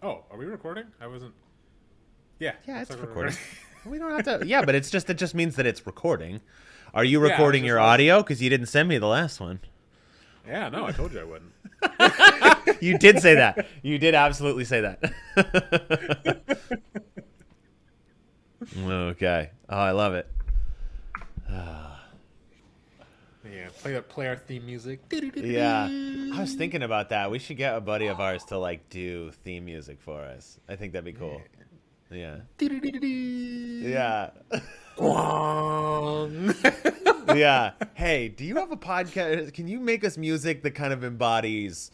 Oh, are we recording? I wasn't. Yeah, Yeah, looks it's like we're recording. recording. We don't have to. Yeah, but it just means that it's recording. Are you Yeah, I was recording just. your audio? Because you didn't send me the last one. Yeah, no, I told you I wouldn't. You did say that. You did absolutely say that. Okay. Oh, I love it. Yeah, play our theme music. Yeah. I was thinking about that. We should get a buddy of ours to like do theme music for us. I think that'd be cool. Yeah. Yeah. Guang. Yeah. Hey, do you have a podcast? Can you make us music that kind of embodies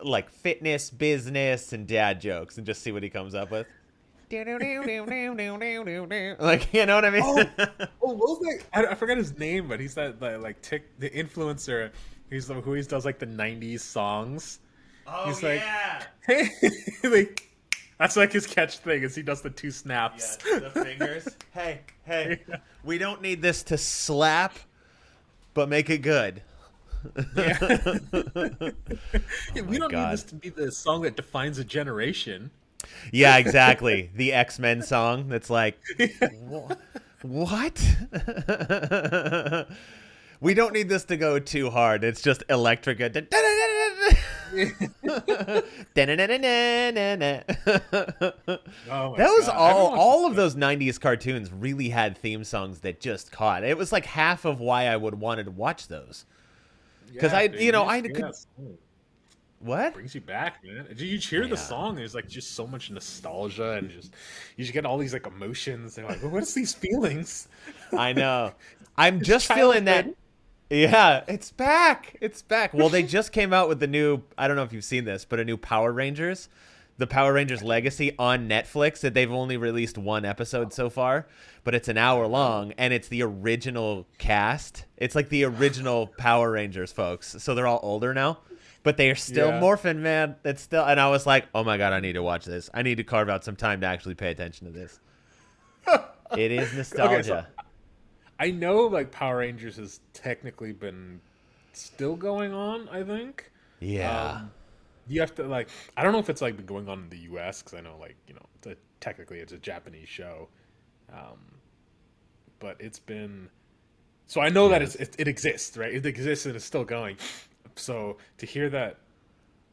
like fitness, business, and dad jokes and just see what he comes up with? Like, you know what I mean? Oh, what was that? I forgot his name, but he's the influencer. He's the who he does like the '90s songs. Oh, He's like, yeah. hey, like that's like his catch thing is he does the two snaps. Yeah, the fingers. Hey, we don't need this to slap, but make it good. Yeah. Yeah, Oh we my don't need God. this to be the song that defines a generation. Yeah, exactly. The X-Men song that's like, what? We don't need this to go too hard. It's just electric. Oh my That was god! I haven't watched all of this those 90s cartoons really had theme songs that just caught. It was like half of why I would wanted to watch those. Because Yeah, dude, I hear could that song. what? Brings you back, man. You hear the Yeah. song, there's like just so much nostalgia and just you just get all these like emotions. They're like, well, what's these feelings? I know. I'm It's just feeling that. childhood. Yeah, it's back. It's back. Well, they just came out with the new, I don't know if you've seen this, but a new Power Rangers, the Power Rangers Legacy on Netflix. That they've only released one episode so far, but it's an hour long and it's the original cast. It's like the original Power Rangers folks. So they're all older now, but they are still Yeah. morphing, man. It's still, and I was like, oh my God, I need to watch this. I need to carve out some time to actually pay attention to this. It is nostalgia. I know like Power Rangers has technically been still going on, I think. Yeah. You have to like I don't know if it's like been going on in the US because I know like technically it's a Japanese show, um, but it's been so I know that it exists, right? It exists and it's still going. So to hear that,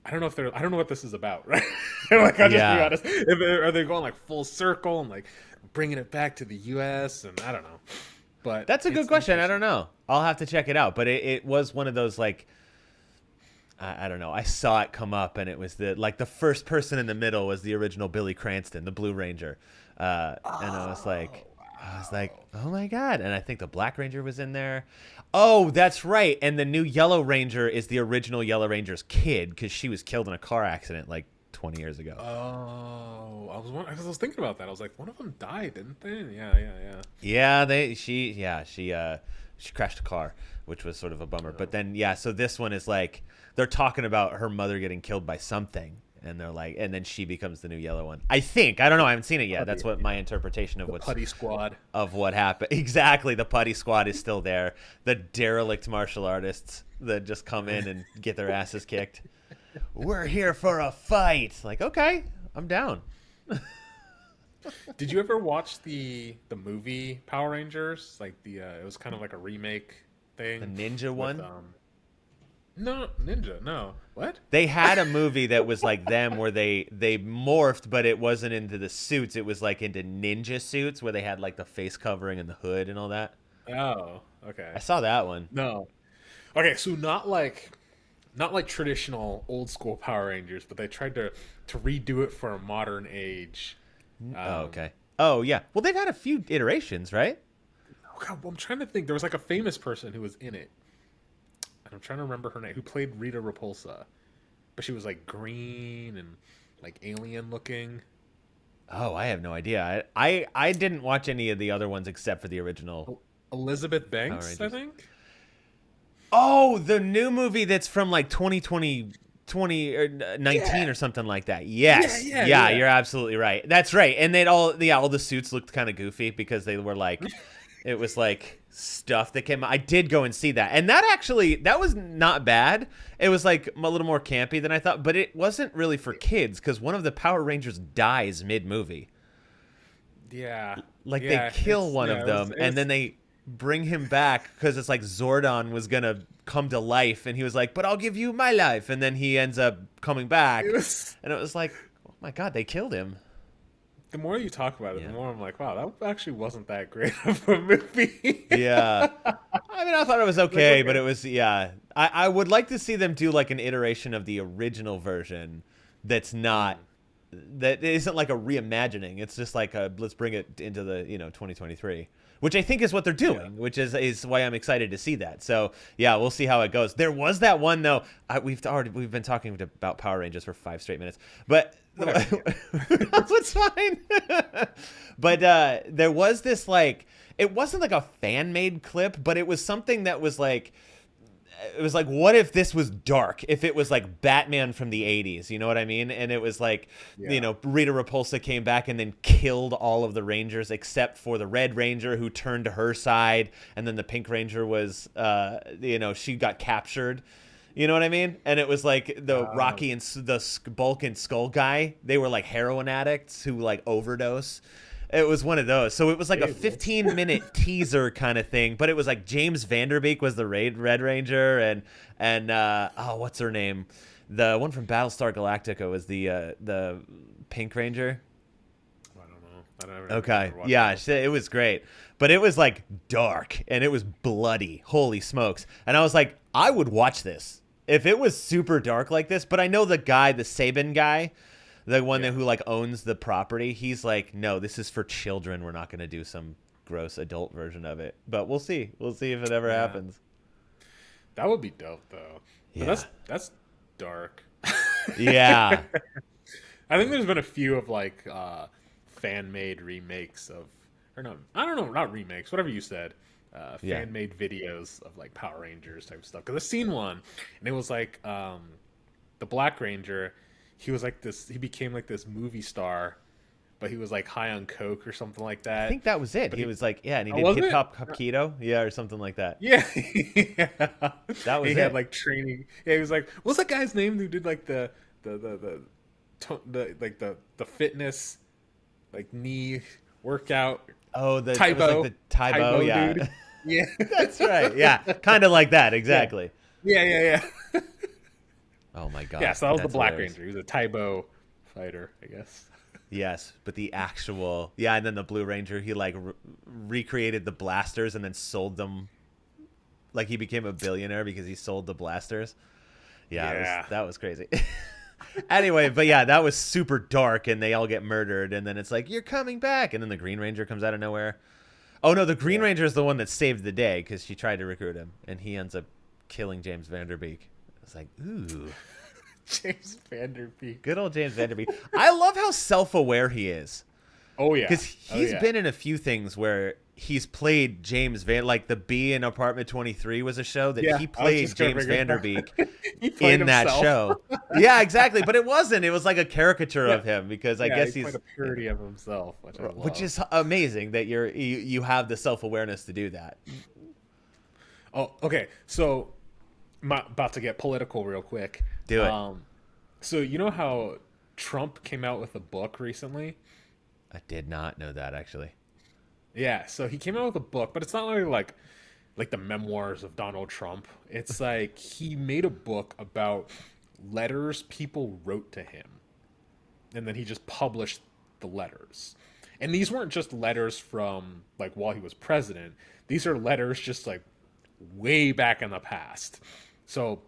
I don't know what this is about, right? Like I'll just be Yeah. honest. Are they going like full circle and like bringing it back to the US? And I don't know, but That's a good it's question. I interesting. don't know. I'll have to check it out. But it was one of those like I don't know. I saw it come up, and it was the first person in the middle was the original Billy Cranston, the Blue Ranger, and I was like, oh my God! And I think the Black Ranger was in there. Oh, that's right. And the new Yellow Ranger is the original Yellow Ranger's kid because she was killed in a car accident like 20 years ago. Oh, I was thinking about that. I was like, one of them died, didn't they? Yeah. Yeah, she crashed a car, which was sort of a bummer. But then so this one is like they're talking about her mother getting killed by something, and they're like, and then she becomes the new yellow one. I think. I don't know. I haven't seen it yet. That's what my interpretation of The what's Putty Squad. of what happened. Exactly. The putty squad is still there. The derelict martial artists that just come in and get their asses kicked. We're here for a fight. Like, okay, I'm down. Did you ever watch the movie Power Rangers? Like it was kind of like a remake thing. The ninja with, one. No, Ninja. No, what? They had a movie that was like them where they morphed, but it wasn't into the suits. It was like into ninja suits where they had like the face covering and the hood and all that. Oh, okay. I saw that one. No. Okay, so not like traditional old school Power Rangers, but they tried to redo it for a modern age. Oh, okay. Oh, yeah. Well, they've had a few iterations, right? Oh God, well, I'm trying to think. There was like a famous person who was in it, and I'm trying to remember her name. Who played Rita Repulsa, but she was like green and like alien looking. Oh, I have no idea. I didn't watch any of the other ones except for the original Elizabeth Power Banks, I Rangers. think. Oh, the new movie that's from like 2020, 20 or 19 Yeah. or something like that. Yes. Yeah. You're absolutely right. That's right. And they'd all the suits looked kind of goofy because they were like It was like stuff that came. I did go and see that, and that was not bad. It was like a little more campy than I thought, but it wasn't really for kids because one of the Power Rangers dies mid movie. Yeah, Like they yeah, kill one of them, and then they bring him back because it's like Zordon was gonna come to life, and he was like, "But I'll give you my life," and then he ends up coming back, it was. and it was like, "Oh my god, they killed him." The more you talk about it, Yeah. the more I'm like, wow, that actually wasn't that great of a movie. Yeah. I mean, I thought it was okay, but it was, yeah. I would like to see them do like an iteration of the original version that's not, that isn't like a reimagining. It's just like let's bring it into the, 2023, which I think is what they're doing, which is why I'm excited to see that. So yeah, we'll see how it goes. There was that one though. We've been talking about Power Rangers for 5 straight minutes, but it's fine. But there was this like, it wasn't like a fan made clip, but it was something that was like, it was like, what if this was dark? If it was like Batman from the 80s, you know what I mean? And it was like, Rita Repulsa came back and then killed all of the Rangers except for the Red Ranger, who turned to her side. And then the Pink Ranger was, she got captured. You know what I mean? And it was like the Rocky and the Bulk and Skull guy. They were like heroin addicts who like overdose. It was one of those. So it was like a 15-minute teaser kind of thing, but it was like James Vanderbeek was the Red Ranger, and what's her name? The one from Battlestar Galactica was the Pink Ranger. I don't know. I don't Okay, yeah, it was great, but it was like dark and it was bloody. Holy smokes! And I was like, I would watch this if it was super dark like this. But I know the guy, the Saban guy. The one who like owns the property, he's like, no, this is for children. We're not going to do some gross adult version of it. But we'll see. We'll see if it ever happens. That would be dope, though. Yeah. But that's dark. Yeah. I think there's been a few of like fan-made remakes of, or no, I don't know, not remakes, whatever you said. Fan-made videos of like Power Rangers type stuff. Because I've seen one, and it was like the Black Ranger. He was like this. He became like this movie star, but he was like high on coke or something like that. I think that was it. He was like, yeah, and he did hip hop keto, yeah, or something like that. Yeah, that was he it. had like training. Yeah, he was like, what's that guy's name who did like the fitness like knee workout? Oh, Tybo, like the Tybo, yeah, dude. Yeah, that's right. Yeah, kind of like that, exactly. Yeah. Oh my god. Yeah, so that was the Black hilarious. Ranger. He was a Tybo fighter, I guess. Yes, but the actual, yeah, and then the Blue Ranger, he like recreated the blasters and then sold them. Like he became a billionaire because he sold the blasters. Yeah. That was crazy. Anyway, but yeah, that was super dark, and they all get murdered, and then it's like, you're coming back, and then the Green Ranger comes out of nowhere. Oh no, the Green Ranger is the one that saved the day because she tried to recruit him, and he ends up killing James Vanderbeek. It's like, ooh. James Vanderbeek. Good old James Vanderbeek. I love how self-aware he is. Oh, yeah. Because he's been in a few things where he's played James like The Bee in Apartment 23 was a show that he played James Vanderbeek in that show. Yeah, exactly. But it wasn't. It was like a caricature of him because I guess he's a parody of himself, which is amazing that you have the self-awareness to do that. Oh, okay. So about to get political real quick. Do it. So you know how Trump came out with a book recently? I did not know that, actually. Yeah, so he came out with a book, but it's not really like the memoirs of Donald Trump. It's like he made a book about letters people wrote to him, and then he just published the letters. And these weren't just letters from like while he was president. These are letters just like way back in the past. So,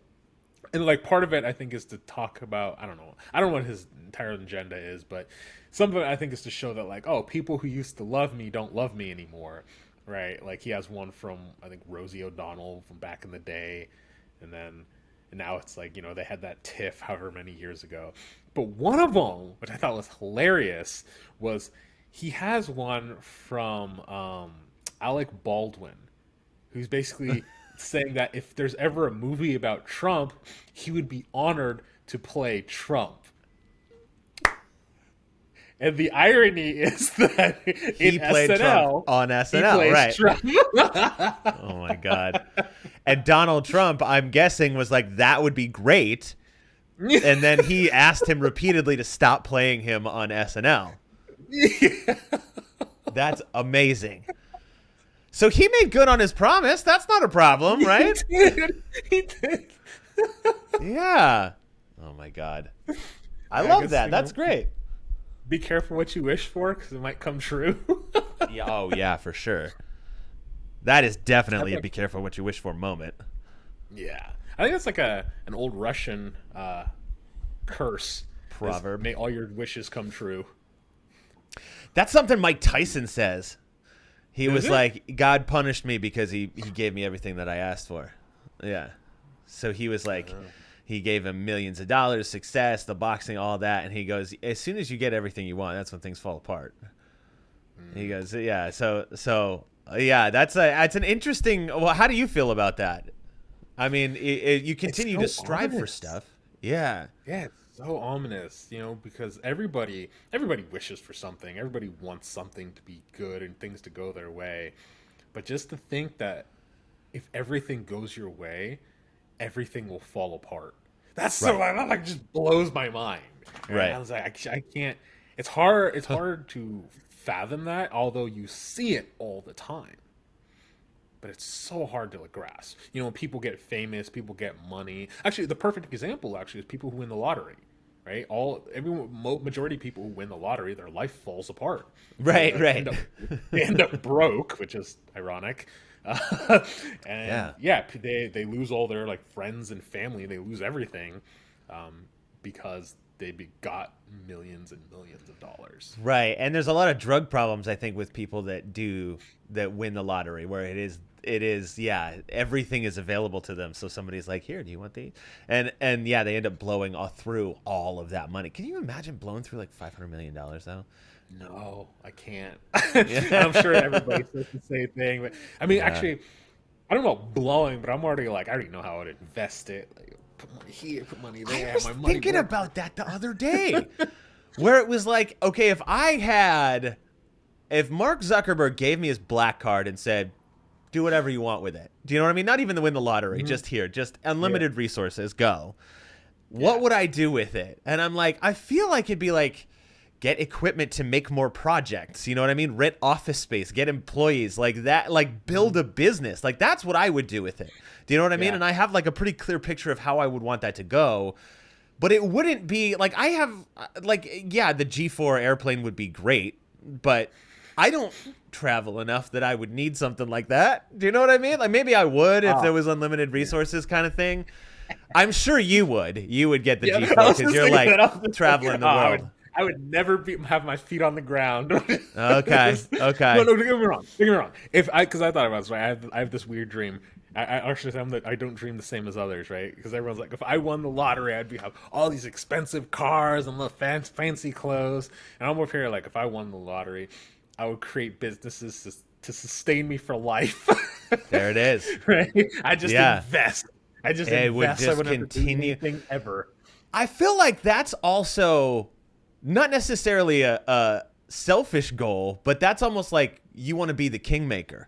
and like part of it I think is to talk about, I don't know what his entire agenda is, but some of it I think is to show that like, oh, people who used to love me don't love me anymore, right? Like he has one from I think Rosie O'Donnell from back in the day, and now it's like, you know, they had that tiff however many years ago. But one of them, which I thought was hilarious, was he has one from Alec Baldwin, who's basically saying that if there's ever a movie about Trump, he would be honored to play Trump. And the irony is that in He played Trump SNL, on he SNL, plays right? Trump. Oh my god. And Donald Trump, I'm guessing, was like, that would be great. And then he asked him repeatedly to stop playing him on SNL. Yeah. That's amazing. So he made good on his promise. That's not a problem, right? He did. He did. Yeah. Oh my god. I I love guess, that. That's great. Be careful what you wish for, because it might come true. Yeah, oh yeah, for sure. That is definitely a be careful what you wish for moment. Yeah, I think it's like an old Russian curse. Proverb. May all your wishes come true. That's something Mike Tyson says. He Is was it? like, God punished me because he gave me everything that I asked for. Yeah. So he was like, he gave him millions of dollars, success, the boxing, all that. And he goes, as soon as you get everything you want, that's when things fall apart. He goes, yeah. So yeah, that's an interesting. Well, how do you feel about that? I mean, you continue so to strive for ominous. stuff. Yeah. Yeah, it's so ominous, because everybody wishes for something. Everybody wants something to be good and things to go their way. But just to think that if everything goes your way, everything will fall apart. That's so that like just blows my mind. Right. I was like, I can't. It's hard. It's hard to fathom that, although you see it all the time. But it's so hard to grasp. When people get famous, people get money. Actually, the perfect example is people who win the lottery, right? Majority of people who win the lottery, their life falls apart. Right, They right. they end up broke, which is ironic. And they lose all their friends and family. They lose everything because they got millions and millions of dollars. Right. And there's a lot of drug problems, I think, with people that win the lottery, where it is, everything is available to them. So somebody's like, here, do you want these? And yeah, they end up blowing through all of that money. Can you imagine blowing through like $500 million though? No, I can't. I'm sure everybody says the same thing. But I mean, actually, I don't know about blowing, but I already know how to invest it. Like, put money here, put money there. I was my money thinking works. about that the other day, where it was like, okay, if Mark Zuckerberg gave me his black card and said, do whatever you want with it. Do you know what I mean? Not even to win the lottery, just here, just unlimited resources, go. What would I do with it? And I'm like, I feel like it'd be like, get equipment to make more projects. You know what I mean? Rent office space, get employees like that, like build a business. Like that's what I would do with it. Do you know what I mean? Yeah. And I have like a pretty clear picture of how I would want that to go. But it wouldn't be like I have the G4 airplane would be great, but I don't travel enough that I would need something like that. Do you know what I mean? Like maybe I would if there was unlimited resources kind of thing. I'm sure you would. You would get the G4 because you're like traveling the world. I would never have my feet on the ground. Okay. No, don't get me wrong. Don't get me wrong. Because I thought about this, right? I have this weird dream. I actually say that I don't dream the same as others, right? Because everyone's like, if I won the lottery, I'd have all these expensive cars and fancy clothes. And I'm over here like, if I won the lottery, I would create businesses to sustain me for life. There it is. Right? I just invest. I just invest. Would just I would never do continue anything ever. I feel like that's also not necessarily a selfish goal, but that's almost like you want to be the kingmaker.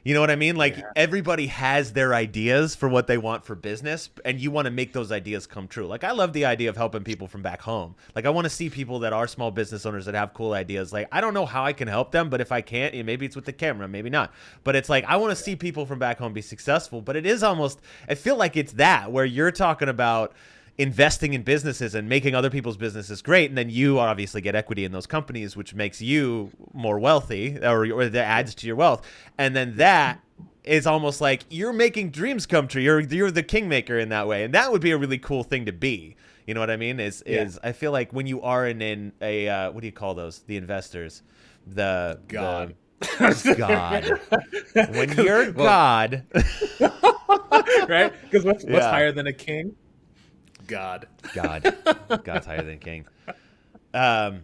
You know what I mean? Like everybody has their ideas for what they want for business, and you want to make those ideas come true. Like I love the idea of helping people from back home. Like I want to see people that are small business owners that have cool ideas. Like I don't know how I can help them, but if I can't, maybe it's with the camera, maybe not. But it's like I want to see people from back home be successful. But it is almost, I feel like it's that where you're talking about investing in businesses and making other people's businesses great, and then you obviously get equity in those companies, which makes you more wealthy, or that adds to your wealth, and then that is almost like you're making dreams come true. You're the kingmaker in that way, and that would be a really cool thing to be. You know what I mean? Is I feel like when you are in a what do you call those? The investors, the God. God. When you're God, right? Because what's higher than a king? God. God's higher than king. What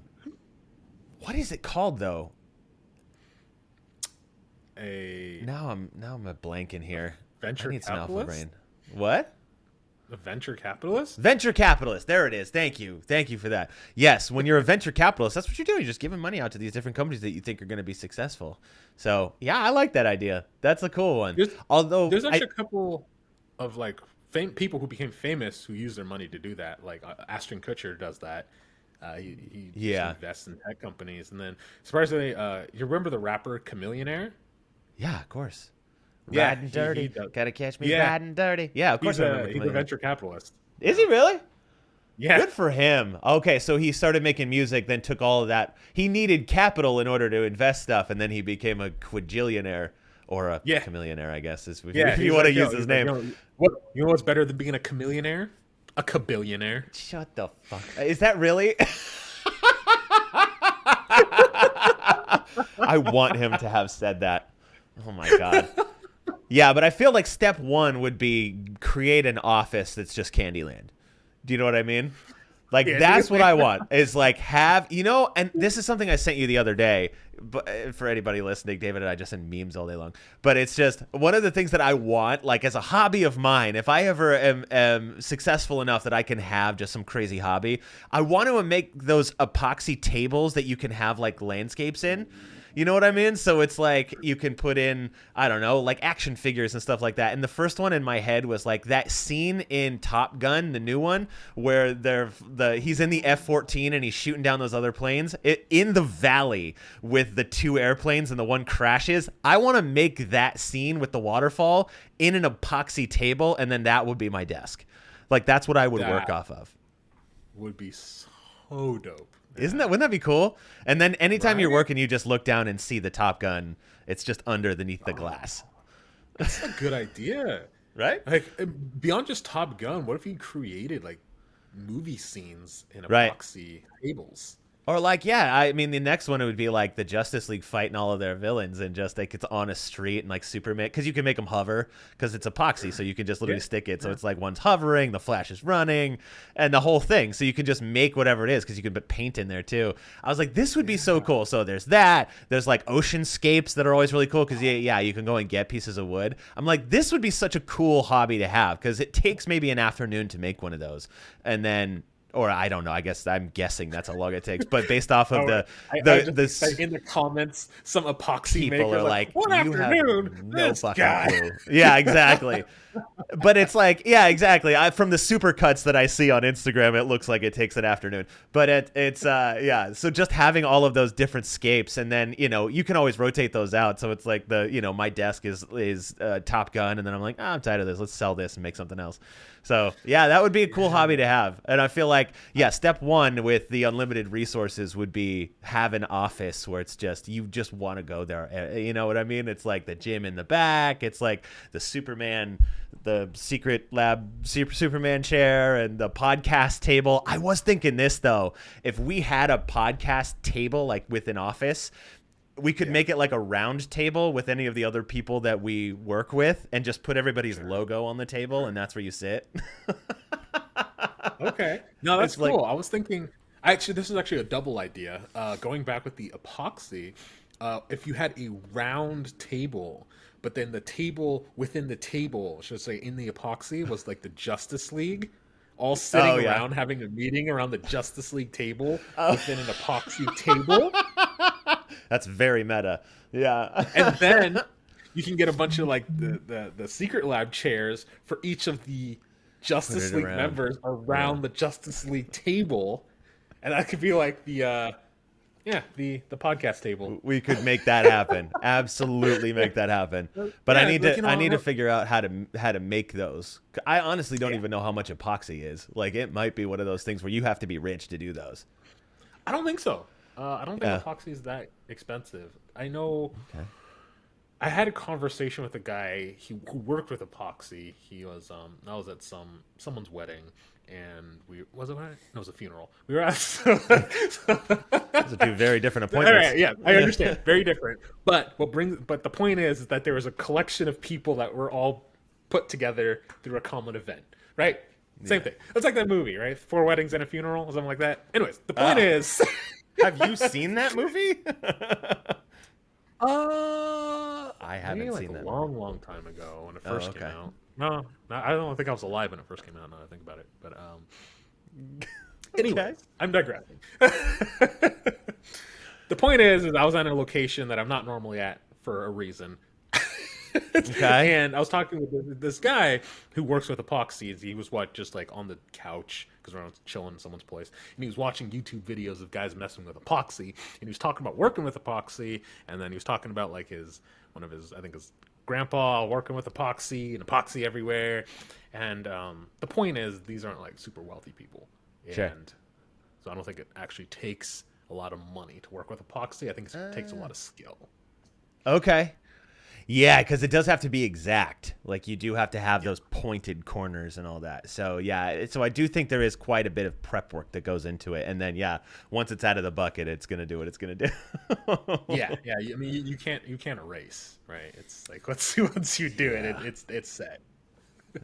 is it called though? Now I'm a blank in here. Venture I need some alpha capitalist? brain. What? A venture capitalist? Venture capitalist. There it is. Thank you. Thank you for that. Yes, when you're a venture capitalist, that's what you're doing. You're just giving money out to these different companies that you think are going to be successful. So, yeah, I like that idea. That's a cool one. Although There's actually a couple of like people who became famous who use their money to do that. Like Ashton Kutcher does that. He just invests in tech companies, and then surprisingly, you remember the rapper Chameleonaire? Yeah, of course. Yeah, Riding dirty. he does. Gotta catch me riding dirty. Yeah, of course I remember He's a Chameleon. venture capitalist. Is he really? Yeah. Good for him. Okay, so he started making music, then took all of that. He needed capital in order to invest stuff, and then he became a quadrillionaire or a chameleonaire, I guess, if you want to use his name. You know what's better than being a chameleonaire? A cabillionaire. Shut the fuck. Is that really? I want him to have said that. Oh my god. Yeah, but I feel like step one would be create an office that's just Candyland. Do you know what I mean? Like, that's what I want, is like have, and this is something I sent you the other day, but for anybody listening, David and I just send memes all day long. But it's just one of the things that I want, like as a hobby of mine, if I ever am successful enough that I can have just some crazy hobby, I want to make those epoxy tables that you can have like landscapes in. You know what I mean? So it's like you can put in, I don't know, like action figures and stuff like that. And the first one in my head was like that scene in Top Gun, the new one, where he's in the F-14 and he's shooting down those other planes in the valley with the two airplanes and the one crashes. I want to make that scene with the waterfall in an epoxy table, and then that would be my desk. Like, that's what I would work off of. Would be so dope. Wouldn't that be cool? And then anytime you're working, you just look down and see the Top Gun. It's just underneath the glass. That's a good idea. Right? Like, beyond just Top Gun, what if you created like movie scenes in epoxy tables? Or like, yeah, I mean, the next one it would be like the Justice League fighting all of their villains, and just like it's on a street, and like Superman, because you can make them hover because it's epoxy, so you can just literally stick it. So it's like one's hovering, the Flash is running, and the whole thing. So you can just make whatever it is because you can put paint in there too. I was like, this would be so cool. So there's that. There's like oceanscapes that are always really cool because you can go and get pieces of wood. I'm like, this would be such a cool hobby to have because it takes maybe an afternoon to make one of those, and then. Or I don't know. I guess I'm guessing that's how long it takes. But based off of in the comments, some epoxy people are like, "One afternoon, have no this fucking guy." clue. Yeah, exactly. But it's like, yeah, exactly. From the super cuts that I see on Instagram, it looks like it takes an afternoon. But it's So just having all of those different scapes, and then you can always rotate those out. So it's like my desk is Top Gun, and then I'm like, I'm tired of this. Let's sell this and make something else. So yeah, that would be a cool hobby to have. And I feel like, step one with the unlimited resources would be have an office where it's just, you just want to go there. You know what I mean? It's like the gym in the back. It's like the secret lab Superman chair and the podcast table. I was thinking this though, if we had a podcast table like with an office, we could make it like a round table with any of the other people that we work with and just put everybody's logo on the table, and that's where you sit. Okay. No, that's cool. I was thinking, this is actually a double idea. Going back with the epoxy, if you had a round table, but then the table within the table, should I say in the epoxy, was like the Justice League, all sitting around having a meeting around the Justice League table within an epoxy table. That's very meta. Yeah. And then you can get a bunch of like the secret lab chairs for each of the Justice League members around the Justice League table. And that could be like the podcast table. We could make that happen. Absolutely make that happen. But I need to figure out how to make those. I honestly don't even know how much epoxy is. Like, it might be one of those things where you have to be rich to do those. I don't think so. I don't think epoxy is that expensive. I know. Okay. I had a conversation with a guy who worked with epoxy. He was I was at someone's wedding, and it was a funeral. We were at those are two very different appointments. All right, yeah, I understand. Very different. But the point is that there was a collection of people that were all put together through a common event, right? Same thing. It's like that movie, right? 4 weddings and a funeral, or something like that. Anyways, the point is, have you seen that movie? I haven't seen that. A long time ago when it first came out. no, I don't think I was alive when it first came out. Now that I think about it, but anyways, Okay. I'm digressing. The point is I was at a location that I'm not normally at for a reason. Okay. And I was talking with this guy who works with epoxies. He was just like on the couch because we're chilling in someone's place, and he was watching YouTube videos of guys messing with epoxy. And he was talking about working with epoxy, and then he was talking about like one of his I think his grandpa working with epoxy and epoxy everywhere. And the point is these aren't like super wealthy people, Sure. and so I don't think it actually takes a lot of money to work with epoxy. I think it takes a lot of skill. Okay. Yeah, because it does have to be exact. Like you do have to have those pointed corners and all that. So yeah, so I do think there is quite a bit of prep work that goes into it. And then yeah, once it's out of the bucket, it's gonna do what it's gonna do. Yeah, yeah. I mean, you can't erase, right? It's like once you do it, it's set.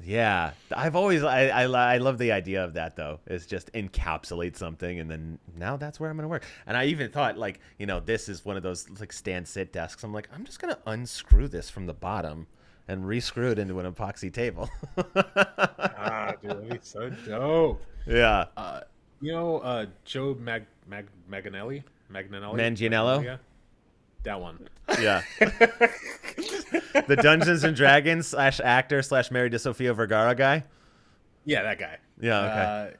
Yeah, I've always I love the idea of that though. Is just encapsulate something and then now that's where I'm gonna work. And I even thought like this is one of those like stand sit desks. I'm like I'm just gonna unscrew this from the bottom and rescrew it into an epoxy table. Ah, dude, that'd be so dope. Yeah, Joe Maganelli, Manganiello. Yeah, that one. Yeah, the Dungeons and Dragons / actor / married to Sofia Vergara guy. Yeah, that guy. Yeah,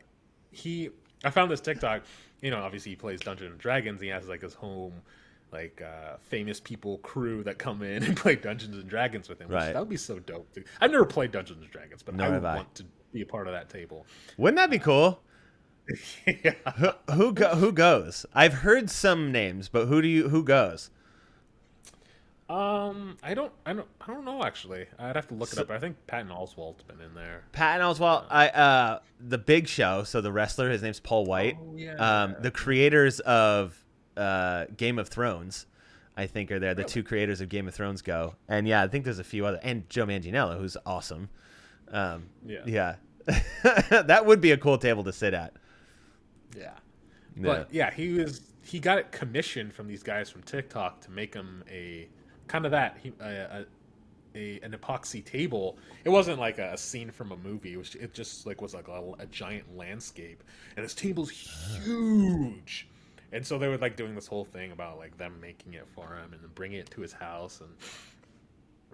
okay. I found this TikTok. Obviously he plays Dungeons and Dragons. He has like his home, like famous people crew that come in and play Dungeons and Dragons with him. Right. That would be so dope. I've never played Dungeons and Dragons, but Nor I would have I. want to be a part of that table. Wouldn't that be cool? Yeah. Who goes? I've heard some names, but who goes? I don't know actually. I'd have to look it up. I think Patton Oswalt's been in there. Patton Oswalt, the Big Show. So the wrestler, his name's Paul White. Oh, yeah. The creators of Game of Thrones, I think, are there. The two creators of Game of Thrones go, and yeah, I think there's a few other, and Joe Manganiello, who's awesome. Yeah, that would be a cool table to sit at. Yeah. But yeah, he got it commissioned from these guys from TikTok to make him a kind of that an epoxy table. It wasn't like a scene from a movie. It just like was like a giant landscape, and this table's huge. And so they were like doing this whole thing about like them making it for him and then bringing it to his house, and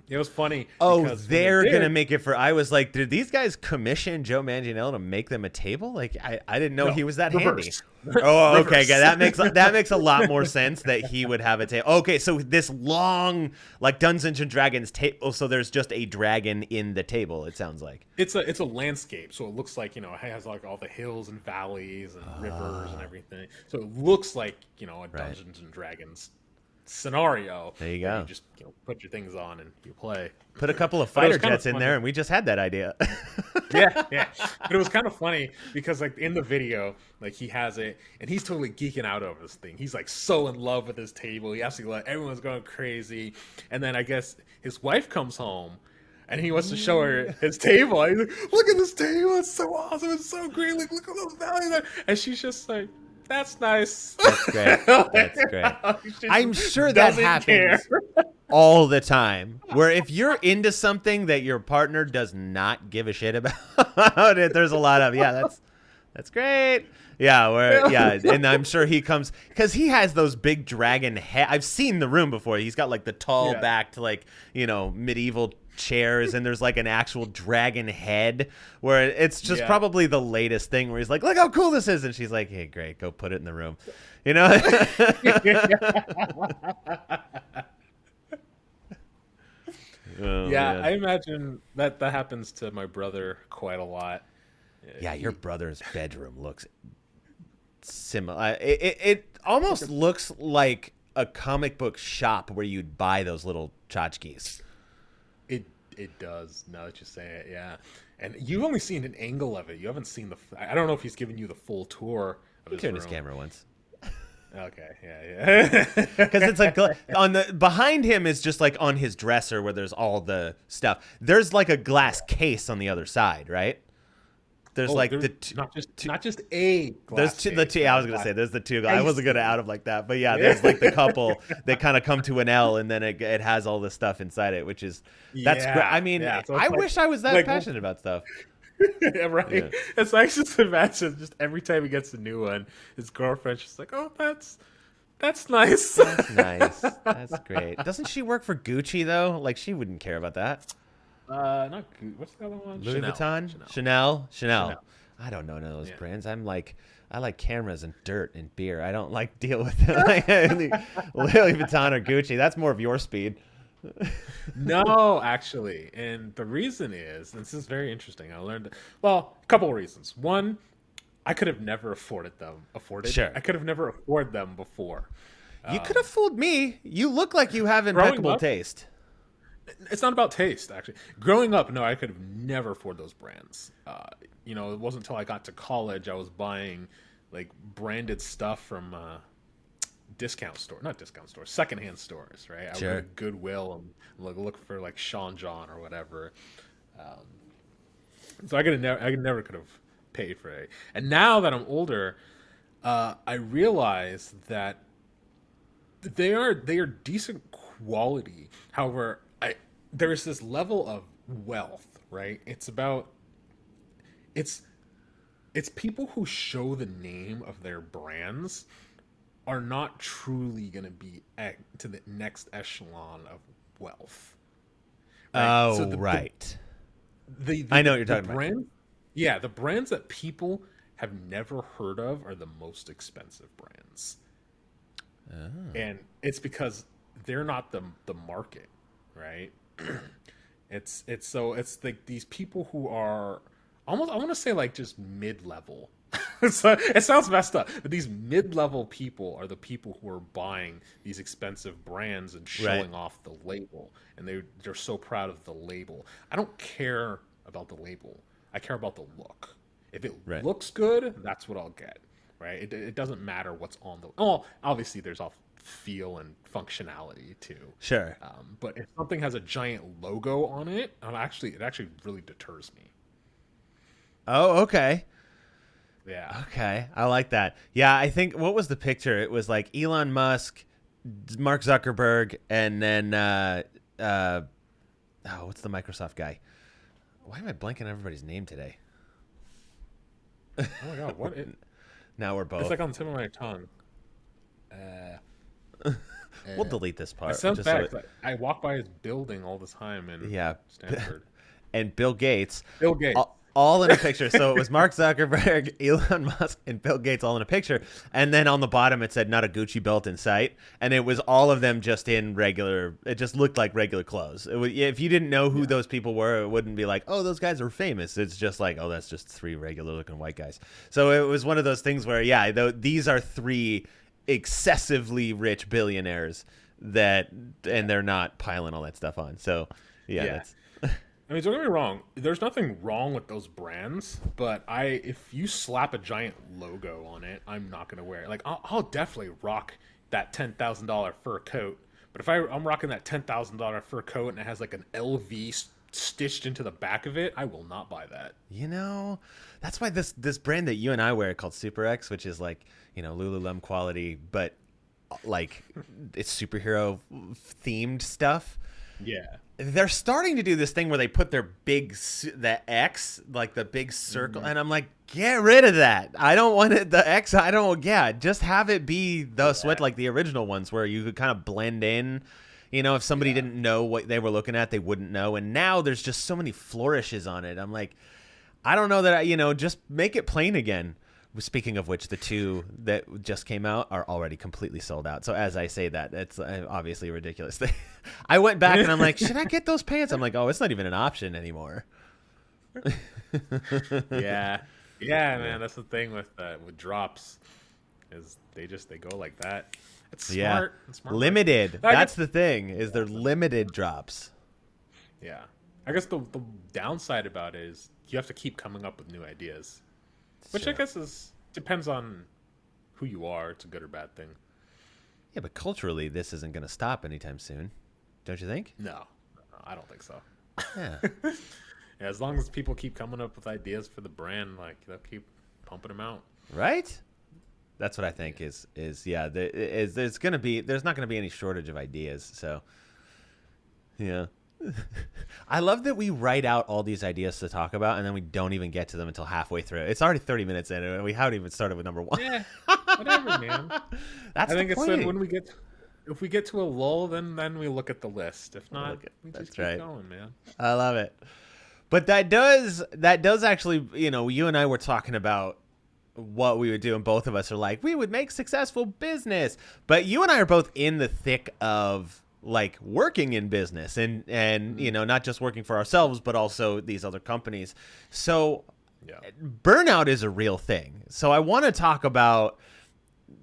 it was funny. Oh, because they're gonna make it for. I was like, did these guys commission Joe Manganiello to make them a table? Like, I didn't know he was that handy. Oh, okay, Reverse. yeah, that makes a lot more sense that he would have a table. Okay, so this long like Dungeons and Dragons table. So there's just a dragon in the table. It sounds like It's a landscape, so it looks like it has like all the hills and valleys and rivers and everything. So it looks like a Dungeons and Dragons scenario. There you where go. You just put your things on and you play. put a couple of But it was fighter kinda jets in funny. there, and we just had that idea. Yeah. But it was kind of funny because like in the video, like he has it and he's totally geeking out over this thing. He's like so in love with his table. He absolutely everyone's going crazy. And then I guess his wife comes home and he wants to show her his table. And he's like, look at this table, it's so awesome, it's so great. Like look at those values. And she's just like, that's nice. That's great. That's great. She I'm just sure that doesn't happens care. all the time. Where if you're into something that your partner does not give a shit about it, there's a lot of that's great. Yeah, and I'm sure he comes because he has those big dragon head. I've seen the room before. He's got like the tall backed like medieval chairs, and there's like an actual dragon head where it's just probably the latest thing where he's like, look how cool this is, and she's like, hey, great, go put it in the room, Oh, Yeah, man. I imagine that happens to my brother quite a lot. Yeah, your brother's bedroom looks similar. It almost looks like a comic book shop where you'd buy those little tchotchkes. It does. Now that you say it, yeah. And you've only seen an angle of it. You haven't seen I don't know if he's given you the full tour of his Turned room. his camera once. Okay, yeah. Because it's like on the behind him is just like on his dresser where there's all the stuff. There's like a glass case on the other side, right? There's Oh, like there's not just a there's glass two, the face. two. I was gonna say there's the two. I wasn't gonna Icy. out him like that, but yeah, Yeah. there's like the couple that kind of come to an L, and then it has all this stuff inside it, which is that's great. I Yeah, mean, yeah. So I it's like, wish I was that like passionate about stuff. yeah, right. Yeah, It's like just imagine just every time he gets a new one, his girlfriend's just like, "Oh, that's nice." that's nice. That's great. Doesn't she work for Gucci though? Like she wouldn't care about that. Not what's the other one? Louis Chanel. Vuitton, Chanel. Chanel. I don't know none of those Yeah. brands. I like cameras and dirt and beer. I don't like deal with it. Like, Louis Vuitton or Gucci. That's more of your speed. No, actually, and the reason is this is very interesting. I learned well, a couple of reasons. One, I could have never afforded them. Sure. I could have never afforded them before. You could have fooled me. You look like you have Growing impeccable up- taste. It's not about taste, actually. Growing up, no, I could have never afforded those brands. It wasn't until I got to college I was buying like branded stuff from not discount stores, secondhand stores, right? I would go Sure. to Goodwill and look for like Sean John or whatever. So I could have paid for it. And now that I'm older, I realize that they are decent quality. However, there's this level of wealth, right? It's people who show the name of their brands are not truly going to be to the next echelon of wealth. Right? Oh, So the right. I know what you're talking about. brand, yeah, the brands that people have never heard of are the most expensive brands, and it's because they're not the market, right? It's like these people who are almost, I want to say, like just mid-level. So it sounds messed up, but these mid-level people are the people who are buying these expensive brands and showing off the label, and they're so proud of the label. I don't care about the label. I care about the look. If it Right. looks good, that's what I'll get. Right? It doesn't matter what's on the. Oh, obviously there's all feel and functionality too. Sure. But if something has a giant logo on it, it actually really deters me. Oh, okay. Yeah. Okay. I like that. Yeah, I think what was the picture? It was like Elon Musk, Mark Zuckerberg, and then what's the Microsoft guy? Why am I blanking on everybody's name today? Oh my god, what? Now we're both. It's like on the tip of my tongue. We'll delete this It part. sounds just bad. so 'Cause I walk by his building all the time in Yeah. Stanford. And Bill Gates. Bill Gates. All in a picture. So it was Mark Zuckerberg, Elon Musk, and Bill Gates all in a picture. And then on the bottom it said, "Not a Gucci belt in sight." And it was all of them just in regular. It just looked like regular clothes. If you didn't know who those people were, it wouldn't be like, "Oh, those guys are famous." It's just like, "Oh, that's just three regular looking white guys." So it was one of those things where, yeah, these are three excessively rich billionaires and they're not piling all that stuff on. So yeah. That's. I mean, don't get me wrong. There's nothing wrong with those brands, but if you slap a giant logo on it, I'm not gonna wear it. Like, I'll definitely rock that $10,000 fur coat. But if I'm rocking that $10,000 fur coat and it has like an LV stitched into the back of it, I will not buy that. That's why this brand that you and I wear called Super X, which is like, Lululemon quality, but like it's superhero themed stuff. Yeah. They're starting to do this thing where they put the X, like the big circle, and I'm like, get rid of that. I don't want it. The X, just have it be the sweat like the original ones where you could kind of blend in. If somebody didn't know what they were looking at, they wouldn't know. And now there's just so many flourishes on it. I'm like, I don't know that just make it plain again. Speaking of which, the two that just came out are already completely sold out. So as I say that, it's obviously a ridiculous thing. I went back and I'm like, should I get those pants? I'm like, oh, it's not even an option anymore. Yeah, man. That's the thing with drops, is they go like that. It's smart. Yeah, It's smart. limited. I That's guess- the thing. Is they're limited drops. Yeah, I guess the downside about it is you have to keep coming up with new ideas. Which Sure. I guess depends on who you are. It's a good or bad thing. Yeah, but culturally, this isn't going to stop anytime soon. Don't you think? No, I don't think so. Yeah. As long as people keep coming up with ideas for the brand, like they'll keep pumping them out. Right? That's what I think is yeah. There's not gonna be any shortage of ideas. So yeah. I love that we write out all these ideas to talk about, and then we don't even get to them until halfway through. It's already 30 minutes in, and we haven't even started with number one. Yeah, whatever, man. That's I think the it's point. when if we get to a lull, then we look at the list. If not, we That's just keep right. going, man. I love it. But that does actually, you and I were talking about what we would do, and both of us are like, we would make successful business. But you and I are both in the thick of like working in business and not just working for ourselves, but also these other companies. So Yeah. burnout is a real thing. So I want to talk about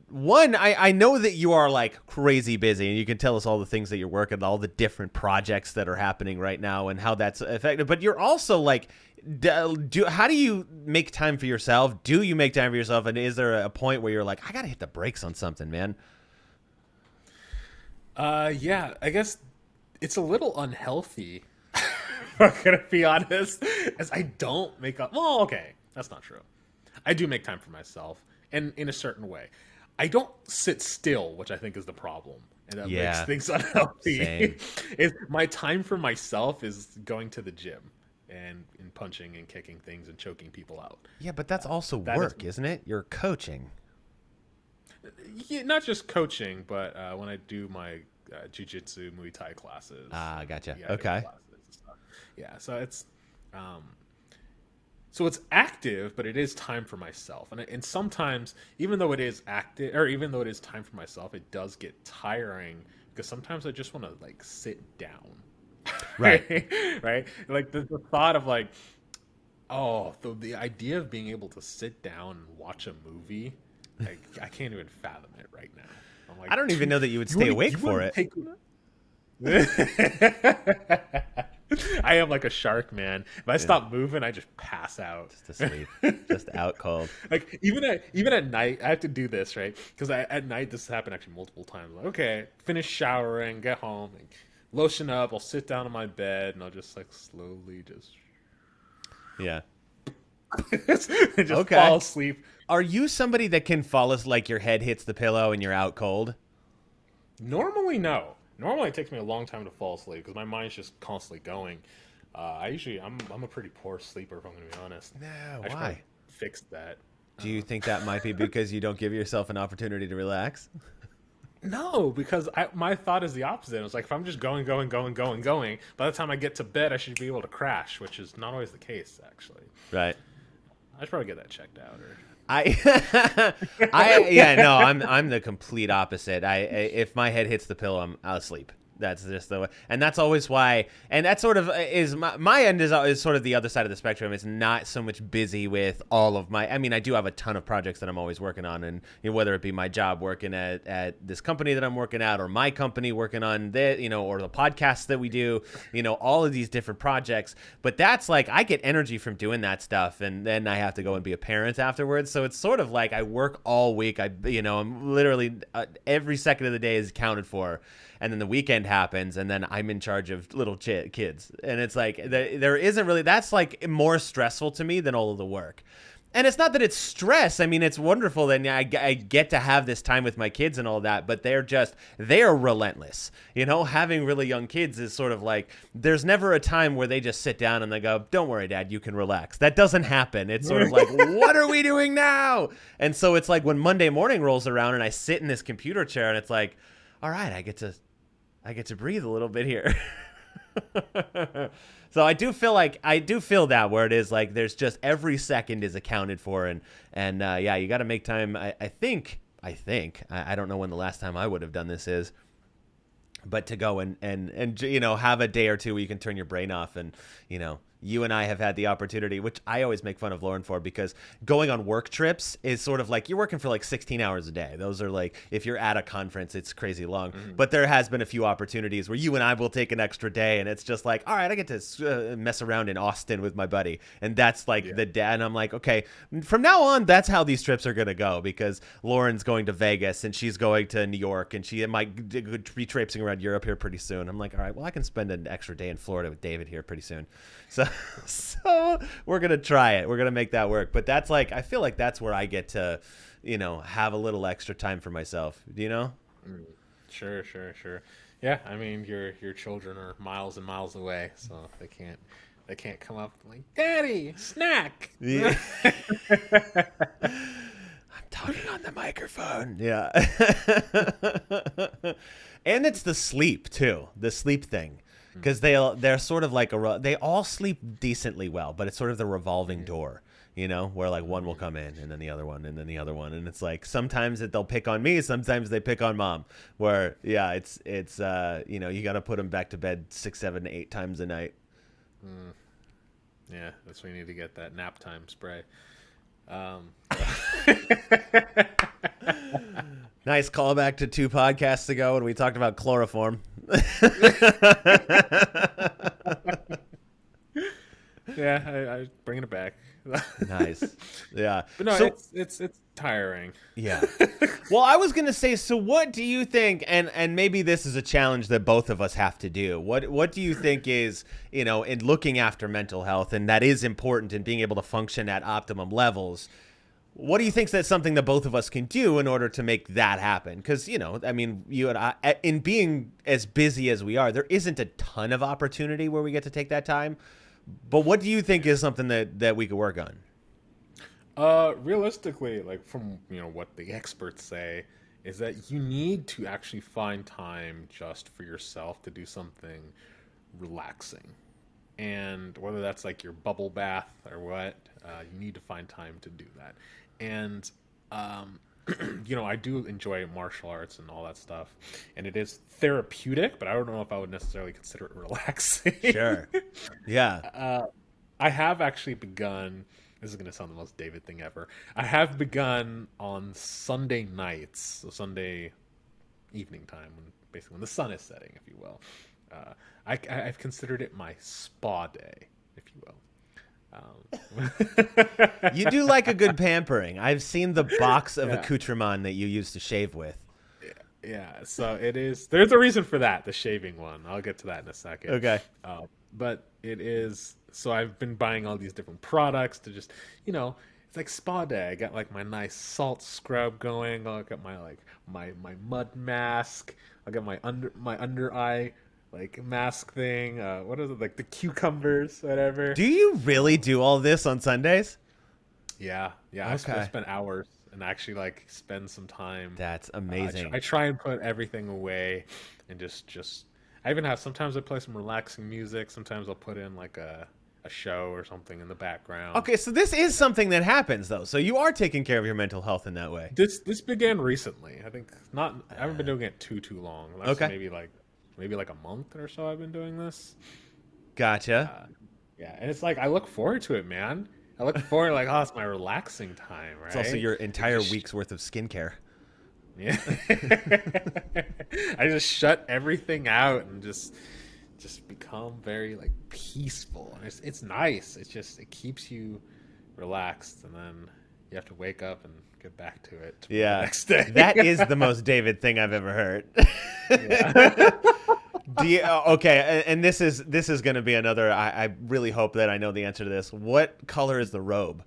one. I know that you are like crazy busy, and you can tell us all the things that you're working on, all the different projects that are happening right now and how that's affected. But you're also like, how do you make time for yourself? Do you make time for yourself? And is there a point where you're like, I got to hit the brakes on something, man? Yeah, I guess it's a little unhealthy. If I'm gonna be honest, as I don't make up. Well, okay, that's not true. I do make time for myself, and in a certain way, I don't sit still, which I think is the problem, and that makes Yeah. things unhealthy. Same. Is my time for myself is going to the gym and punching and kicking things and choking people out. Yeah, but that's also That work, isn't it? You're coaching. Yeah, not just coaching, but when I do my jiu-jitsu, Muay Thai classes. Ah, gotcha. Yeah, I do Okay. classes and stuff. Yeah, so it's active, but it is time for myself. And sometimes, even though it is active, or even though it is time for myself, it does get tiring because sometimes I just want to like sit down. Right. Right? Like the thought of like, oh, the idea of being able to sit down and watch a movie, like I can't even fathom it right now. I'm like, I don't even know that you would you stay wanna- awake you for wanna it. take- I am like a shark, man. If I stop moving, I just pass out. Just asleep. Just out cold. Like even at night, I have to do this, right? Because at night this has happened actually multiple times. Like, okay, finish showering, get home, like, lotion up. I'll sit down on my bed and I'll just like slowly just Yeah. just Okay. fall asleep. Are you somebody that can fall as like your head hits the pillow and you're out cold? Normally, no. Normally, it takes me a long time to fall asleep because my mind's just constantly going. I'm a pretty poor sleeper, if I'm going to be honest. No, I should why? probably fix that. Do you think that might be because you don't give yourself an opportunity to relax? No, because my thought is the opposite. It was like if I'm just going, by the time I get to bed, I should be able to crash, which is not always the case, actually. Right. I should probably get that checked out. Or I'm the complete opposite. If my head hits the pillow, I'll sleep. That's just the way, and that's always why. And that sort of is my end is sort of the other side of the spectrum. It's not so much busy with all of my. I mean, I do have a ton of projects that I'm always working on, and whether it be my job working at this company that I'm working at, or my company working on or the podcasts that we do, all of these different projects. But that's like I get energy from doing that stuff, and then I have to go and be a parent afterwards. So it's sort of like I work all week. I'm literally every second of the day is accounted for. And then the weekend happens, and then I'm in charge of little kids. And it's like, there isn't really, that's like more stressful to me than all of the work. And it's not that it's stress. I mean, it's wonderful that I get to have this time with my kids and all that, but they're relentless. Having really young kids is sort of like, there's never a time where they just sit down and they go, don't worry, Dad, you can relax. That doesn't happen. It's sort of like, what are we doing now? And so it's like when Monday morning rolls around and I sit in this computer chair and it's like, all right, I get to breathe a little bit here. So I do feel that where it is like there's just every second is accounted for, and yeah, you got to make time. I think I don't know when the last time I would have done this is, but to go and have a day or two where you can turn your brain off, and you and I have had the opportunity, which I always make fun of Lauren for, because going on work trips is sort of like you're working for like 16 hours a day. Those are like, if you're at a conference, it's crazy long. Mm-hmm. But there has been a few opportunities where you and I will take an extra day, and it's just like, all right, I get to mess around in Austin with my buddy. And that's like the day. And I'm like, okay, from now on, that's how these trips are going to go, because Lauren's going to Vegas and she's going to New York, and she might be traipsing around Europe here pretty soon. I'm like, all right, well, I can spend an extra day in Florida with David here pretty soon. So So we're gonna try it. We're gonna make that work. But that's like, I feel like that's where I get to, have a little extra time for myself. Do you know? Mm. Sure, sure, sure. Yeah, I mean your children are miles and miles away, so they can't come up like, Daddy, snack. Yeah. I'm talking on the microphone. Yeah. And it's the sleep too. The sleep thing. Because they're sort of like they all sleep decently well, but it's sort of the revolving door, where like one will come in and then the other one and then the other one, and it's like sometimes they'll pick on me, sometimes they pick on mom. Where it's you got to put them back to bed 6, 7, 8 times a night. Yeah, that's why you need to get that nap time spray. Nice callback to 2 podcasts ago when we talked about chloroform. Yeah, I bringing it back. Nice. Yeah. But no, So, it's tiring. yeah. Well, I was going to say, so what do you think, and maybe this is a challenge that both of us have to do. What do you think is, in looking after mental health, and that is important in being able to function at optimum levels? What do you think that's something that both of us can do in order to make that happen? Because, I mean, you and I, in being as busy as we are, there isn't a ton of opportunity where we get to take that time. But what do you think is something that we could work on? Realistically, like from what the experts say, is that you need to actually find time just for yourself to do something relaxing. And whether that's like your bubble bath or what, you need to find time to do that. And I do enjoy martial arts and all that stuff, and it is therapeutic, but I don't know if I would necessarily consider it relaxing. Sure. Yeah. I have actually begun. This is going to sound the most David thing ever. I have begun on Sunday nights, so Sunday evening time, basically when the sun is setting, if you will. I've considered it my spa day, if you will. You do like a good pampering. I've seen the box of Yeah. accoutrement that you use to shave with. Yeah, so it is. There's a reason for that, the shaving one. I'll get to that in a second. Okay. But it is. So I've been buying all these different products to just, it's like spa day. I got like my nice salt scrub going. I got my mud mask. I got my under eye like mask thing. What is it, like the cucumbers, whatever? Do you really do all this on Sundays? Yeah. Okay. I spend hours and actually like spend some time. That's amazing. I try and put everything away and just. I even have, sometimes I play some relaxing music. Sometimes I'll put in like a show or something in the background. Okay, so this is something that happens though. So you are taking care of your mental health in that way. This began recently. I think not. I haven't been doing it too long. Okay. Maybe like a month or so. I've been doing this. Gotcha. Yeah, and it's like I look forward to it, man. I look forward like, oh, it's my relaxing time, right? It's also your entire week's worth of skincare. Yeah. I just shut everything out and just become very like peaceful. And it's nice. It keeps you relaxed, and then you have to wake up and get back to it the next day. That is the most David thing I've ever heard. Yeah. Okay, and this is going to be another. I really hope that I know the answer to this. What color is the robe?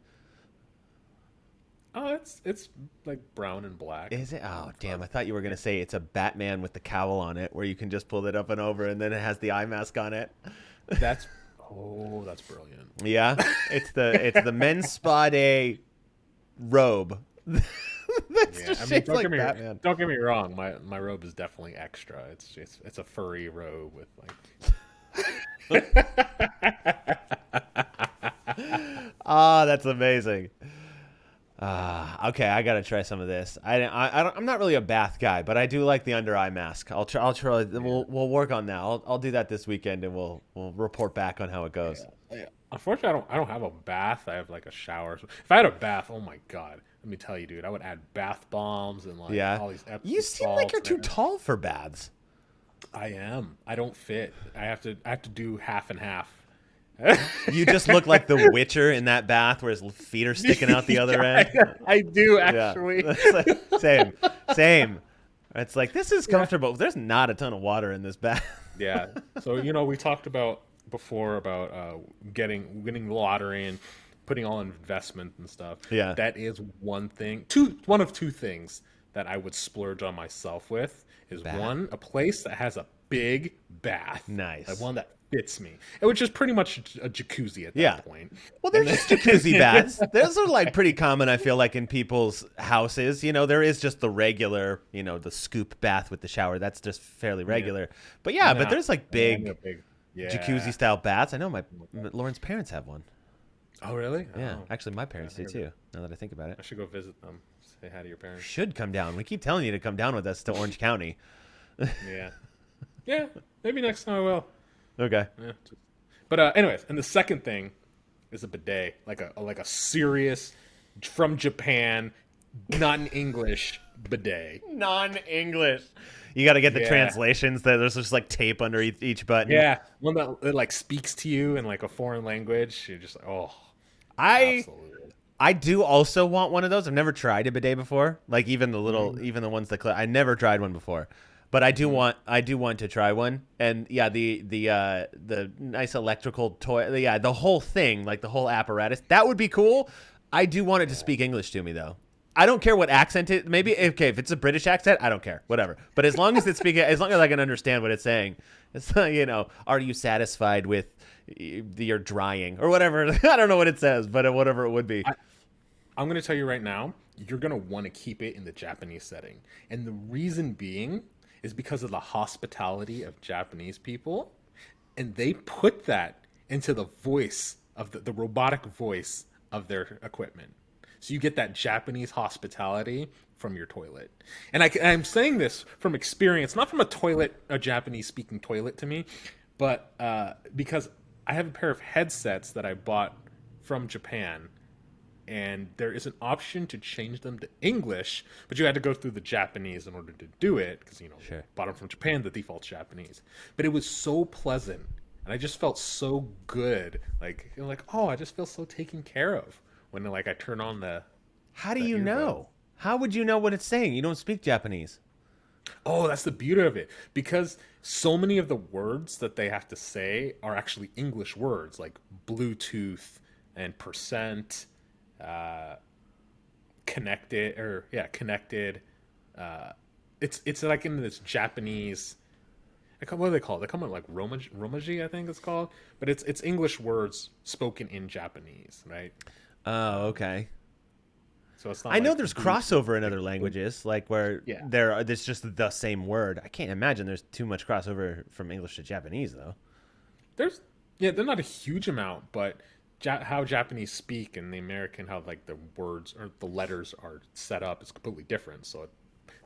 Oh, it's like brown and black. Is it? Oh, damn! I thought you were gonna say it's a Batman with the cowl on it, where you can just pull it up and over, and then it has the eye mask on it. That's brilliant. Yeah, it's the men's spa day robe. That's just shaped like Batman. Don't get me wrong. My robe is definitely extra. It's a furry robe with like. That's amazing. Okay, I gotta try some of this. I'm not really a bath guy, but I do like the under eye mask. I'll try. We'll work on that. I'll do that this weekend, and we'll report back on how it goes. Yeah. Unfortunately, I don't have a bath. I have like a shower. If I had a bath, oh my god, let me tell you, dude, I would add bath bombs and like all these. You seem like you're too tall for baths. I am. I don't fit. I have to do half and half. You just look like the Witcher in that bath where his feet are sticking out the other end. I do actually. Yeah. Same. It's like, this is comfortable. There's not a ton of water in this bath. Yeah. So we talked about before about getting the lottery and putting all in investment and stuff. Yeah. That is one of two things that I would splurge on myself with is Bath. one, a place that has a big bath. Nice. Like one that fits me. Which is pretty much a jacuzzi at that Yeah. point. Well, there's just jacuzzi baths. Those are like pretty common, I feel like, in people's houses. You know, there is just the regular, you know, the scoop bath with the shower. That's just fairly regular. But yeah, but there's like big yeah. jacuzzi style baths. I know Lauren's parents have one. Oh, really? Yeah, Oh, actually, my parents do too. Now that I think about I it, should go visit them. Say hi to your parents. should come down. We keep telling you to come down with us to Orange County. Yeah. Yeah, maybe next time I will. Okay. Yeah. But anyways, and the second thing is a bidet, like a serious from Japan, not in English bidet. Non-English. You got to get the Yeah. translations. There's just like tape under each button. Yeah, one that like speaks to you in like a foreign language. You're just like, oh, I absolutely. I do also want one of those. I've never tried a bidet before. Like even the little, even the ones that I never tried one before. But I do want to try one. And yeah, the nice electrical toy, yeah, the whole thing, like the whole apparatus, that would be cool. I do want it to speak English to me though. I don't care what accent it. Maybe okay, if it's a British accent, I don't care. Whatever. But as long as it's speaking, as long as I can understand what it's saying, it's like, you know, are you satisfied with your drying or whatever? I don't know what it says, but whatever it would be. I'm going to tell you right now, you're going to want to keep it in the Japanese setting. And the reason being is because of the hospitality of Japanese people. And they put that into the voice of the robotic voice of their equipment. So you get that Japanese hospitality from your toilet. And I'm saying this from experience, not from a Japanese speaking toilet to me, but because I have a pair of headsets that I bought from Japan, and there is an option to change them to English, but you had to go through the Japanese in order to do it because, you know, Sure. bought them from Japan, the default's Japanese. But it was so pleasant, and I just felt so good. Like, you know, like, oh, I just feel so taken care of when like I turn on the. How do the you earbuds. know? How would you know what it's saying? You don't speak Japanese. Oh, that's the beauty of it. Because so many of the words that they have to say are actually English words, like Bluetooth and percent, connected. It's like in this Japanese. What do they call it? They come out like romaji, I think it's called. But it's English words spoken in Japanese, right? Oh, okay. So it's not. I know like there's Bluetooth. crossover in other languages, like where Yeah. it's just the same word. I can't imagine there's too much crossover from English to Japanese, though. There's not a huge amount, but how Japanese speak and the American, how like the words or the letters are set up is completely different. So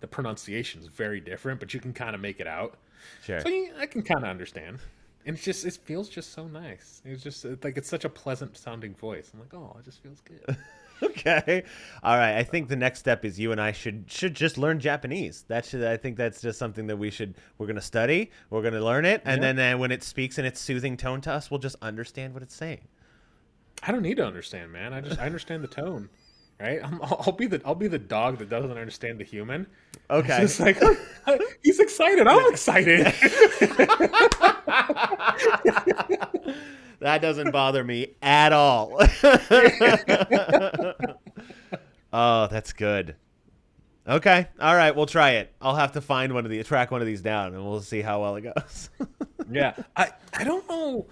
the pronunciation is very different, but you can kind of make it out. Sure. So I can kind of understand. And it feels just so nice. It's such a pleasant sounding voice. I'm like, oh, it just feels good. Okay. All right. I think the next step is you and I should just learn Japanese. I think that's just something that we're going to study. We're going to learn it. And then when it speaks in its soothing tone to us, we'll just understand what it's saying. I don't need to understand, man. I understand the tone, right? I'll be the dog that doesn't understand the human. Okay. It's just like he's excited. I'm excited. That doesn't bother me at all. Oh, that's good. Okay. All right. We'll try it. I'll have to track one of these down, and we'll see how well it goes. Yeah, I don't know,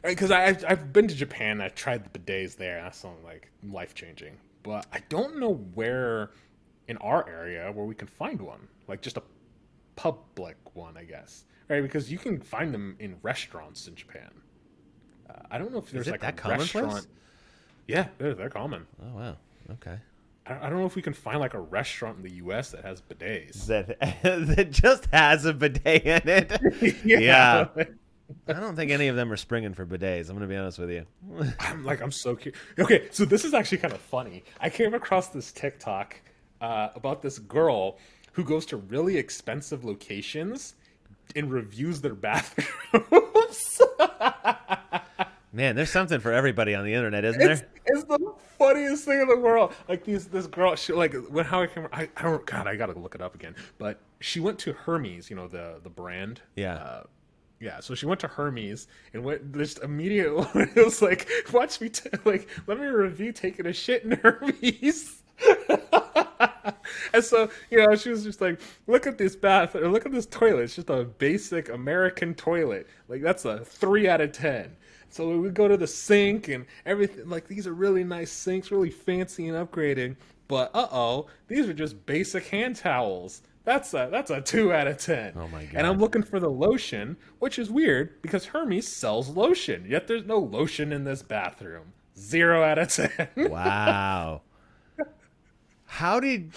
because I've been to Japan. I've tried the bidets there. That's something like life changing. But I don't know where in our area where we can find one, like just a public one, I guess. Right, because you can find them in restaurants in Japan. I don't know if there's it like that a commonplace? restaurant. Yeah, they're common. Oh, wow. Okay. I don't know if we can find like a restaurant in the U.S. that has bidets. That just has a bidet in it. Yeah. I don't think any of them are springing for bidets. I'm going to be honest with you. I'm so curious. Okay, so this is actually kind of funny. I came across this TikTok about this girl who goes to really expensive locations and reviews their bathrooms. Man, there's something for everybody on the internet, isn't there? It's the funniest thing in the world. Like this girl, she like when how I came. I don't. God, I gotta look it up again. But she went to Hermes, you know the brand. Yeah. Yeah, so she went to Hermes and went just immediate. It was like, watch me, like, let me review taking a shit in Hermes. And so, she was just like, look at this bath, or look at this toilet. It's just a basic American toilet. Like, that's a 3 out of 10. So we go to the sink and everything. Like, these are really nice sinks, really fancy and upgraded. But these are just basic hand towels. That's a 2 out of 10. Oh my God. And I'm looking for the lotion, which is weird because Hermes sells lotion, yet there's no lotion in this bathroom. 0 out of 10. Wow. How did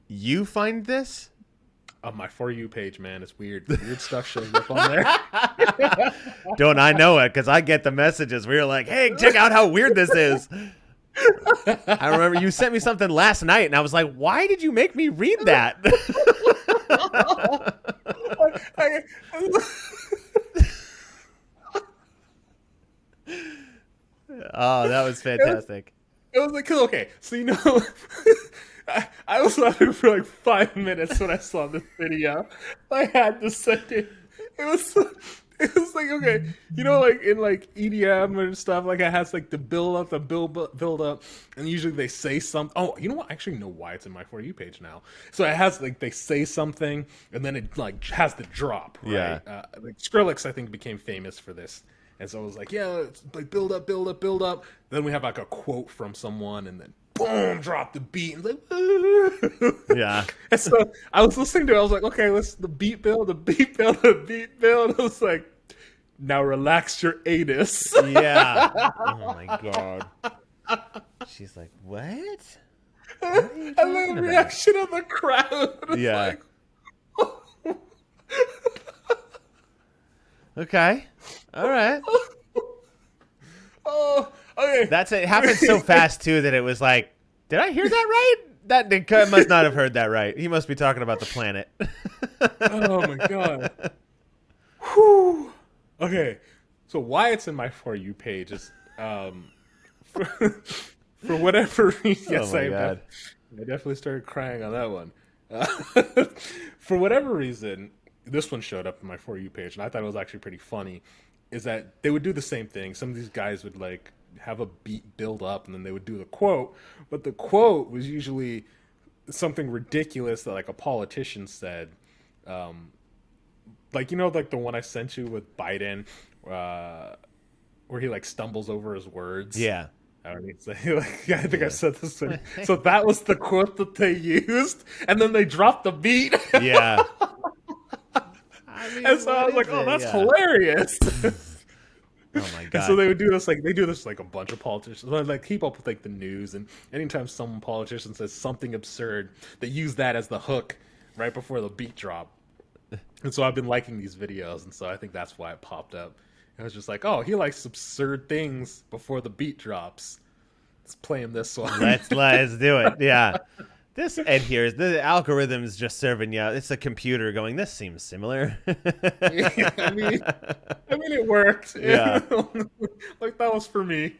you find this? On my For You page, man, it's weird. Weird stuff shows up on there. Don't I know it? Because I get the messages. We were like, hey, check out how weird this is. I remember you sent me something last night, and I was like, why did you make me read that? Oh, that was fantastic. It was like, okay, so I was laughing for like 5 minutes when I saw this video. I had to send it. It was like, okay, like in like EDM and stuff, like it has like the build up, and usually they say something. Oh, you know what? I actually know why it's in my For You page now. So it has like they say something, and then it like has the drop. Right? Yeah. Like Skrillex, I think, became famous for this. And so it was like, yeah, it's like build up. Then we have like a quote from someone, and then boom, drop the beat. And like, Yeah. And so I was listening to it. I was like, okay, listen, the beat build. And I was like, now relax your anus. Yeah. Oh my God. She's like, what? What are you And then talking the about? reaction of the crowd. Was Yeah. like, Okay. All right. oh, okay. It happened so fast too that it was like, did I hear that right? That must not have heard that right. He must be talking about the planet. Oh my God. Whew. Okay, so why it's in my For You page is for whatever reason. Yes, Oh my God. I definitely started crying on that one. For whatever reason, this one showed up in my For You page, and I thought it was actually pretty funny. Is that they would do the same thing. Some of these guys would like have a beat build up, and then they would do the quote, but the quote was usually something ridiculous that like a politician said. Like like the one I sent you with Biden, where he like stumbles over his words. Yeah. I don't need to say like I think I said this one. So that was the quote that they used, and then they dropped the beat. Yeah. I mean, And so I was what like, is oh, it? that's Yeah. hilarious. Oh my And God. so they would do this like a bunch of politicians. They like keep up with like the news, and anytime some politician says something absurd, they use that as the hook right before the beat drop. And so I've been liking these videos, and so I think that's why it popped up. I was just like, oh, he likes absurd things before the beat drops. Let's play him this one. Let's do it. Yeah. And here's the algorithm's just serving you. It's a computer going, this seems similar. Yeah, I mean, it worked. Yeah. Like that was for me.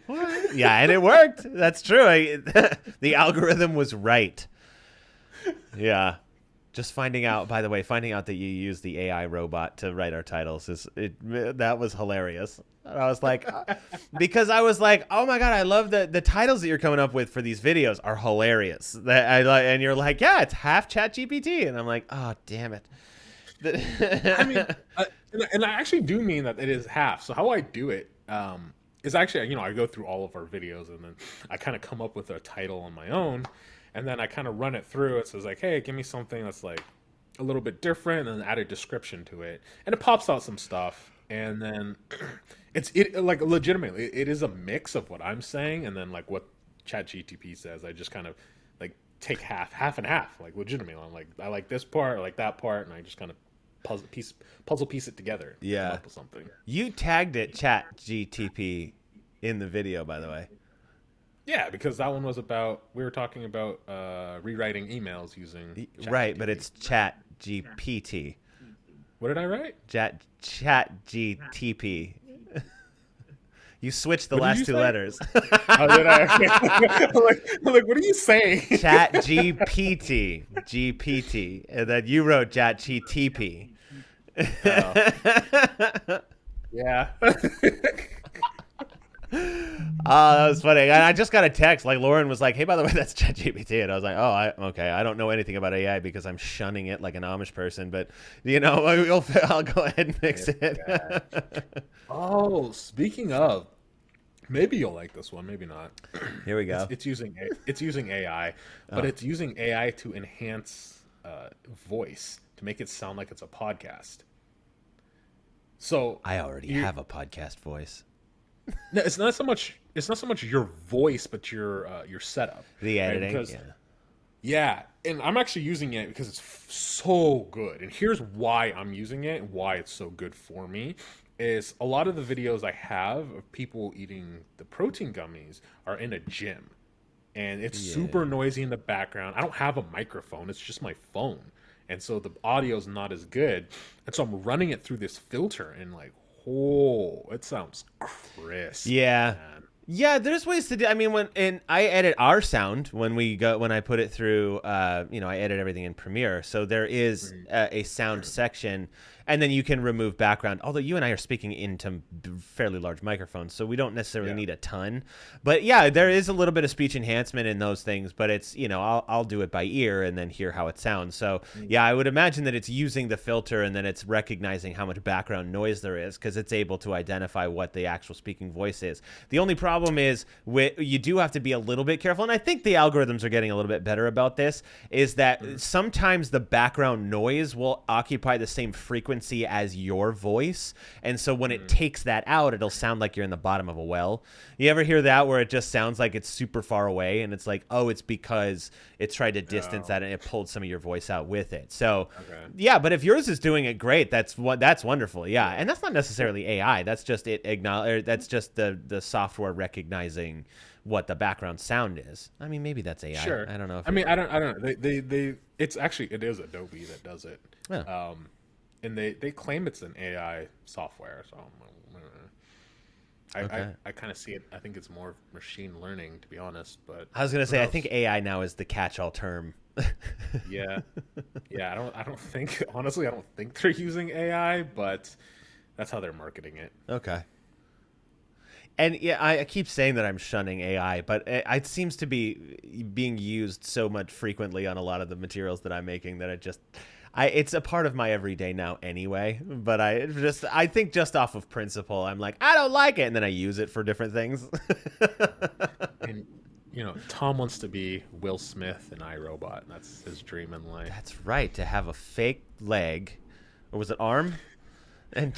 Yeah, and it worked. That's true. The algorithm was right. Yeah. Just finding out that you used the AI robot to write our titles that was hilarious. And I was like, because I was like, oh my God, I love the titles that you're coming up with for these videos are hilarious. And you're like, yeah, it's half ChatGPT, and I'm like, oh damn it. I mean, and I actually do mean that it is half. So how I do it is actually, I go through all of our videos, and then I kind of come up with a title on my own, and then I kind of run it through. It says like, hey, give me something that's like a little bit different, and then add a description to it, and it pops out some stuff, and then it like legitimately, it is a mix of what I'm saying and then like what ChatGPT says. I just kind of like take half and half, like legitimately. I'm like, I like this part, I like that part, and I just kind of puzzle piece it together. Yeah. Come up with something. You tagged it ChatGTP in the video, by the way. Yeah, because that one was about, we were talking about rewriting emails using Right, but it's ChatGPT. What did I write? ChatGTP. You switched the What did last you two say? letters. Oh, did I? I'm like, what are you saying? ChatGPT. GPT. And then you wrote ChatGTP. Oh, yeah. That was funny. And I just got a text. Like Lauren was like, "Hey, by the way, that's ChatGPT," and I was like, "Oh, okay. I don't know anything about AI because I'm shunning it like an Amish person, but I'll go ahead and fix it." Yeah. Oh, speaking of, maybe you'll like this one, maybe not. Here we go. It's using AI, but Oh, it's using AI to enhance voice to make it sound like it's a podcast. So I already you have a podcast voice. no, it's not so much your voice, but your setup, The right? editing, Because yeah. yeah, and I'm actually using it because it's so good. And here's why I'm using it and why it's so good for me is a lot of the videos I have of people eating the protein gummies are in a gym. And it's super Yeah. noisy in the background. I don't have a microphone, it's just my phone. And so the audio's not as good. And so I'm running it through this filter and like, oh, it sounds crisp, Yeah. man. Yeah, there's ways to do. I mean, and I edit our sound when I put it through. I edit everything in Premiere, so there is Mhm. a sound section, and then you can remove background. Although you and I are speaking into fairly large microphones, so we don't necessarily Yeah. need a ton. But yeah, there is a little bit of speech enhancement in those things. But it's I'll do it by ear and then hear how it sounds. So yeah, I would imagine that it's using the filter and then it's recognizing how much background noise there is because it's able to identify what the actual speaking voice is. The only problem is you do have to be a little bit careful, and I think the algorithms are getting a little bit better about this, is that sometimes the background noise will occupy the same frequency as your voice, and so when it takes that out, it'll sound like you're in the bottom of a well. You ever hear that where it just sounds like it's super far away, and it's like, oh, it's because it's tried to distance Oh, that and it pulled some of your voice out with it. So okay. yeah, but if yours is doing it great, that's wonderful. Yeah, and that's not necessarily AI. That's just that's just the software recognizing what the background sound is. I mean, maybe that's AI. Sure. I don't know if I mean, I don't know. It is Adobe that does it. yeah. And they claim it's an AI software. So Okay. I kind of see it. I think it's more machine learning, to be honest. But I was gonna who say I think knows? AI now is the catch-all term. Yeah, yeah. I don't think honestly, I don't think they're using AI, but that's how they're marketing it. Okay. And yeah, I keep saying that I'm shunning AI, but it seems to be being used so much frequently on a lot of the materials that I'm making that it's a part of my everyday now anyway. But I think just off of principle, I'm like, I don't like it, and then I use it for different things. And Tom wants to be Will Smith in iRobot, and that's his dream in life. That's right, to have a fake leg, or was it arm? And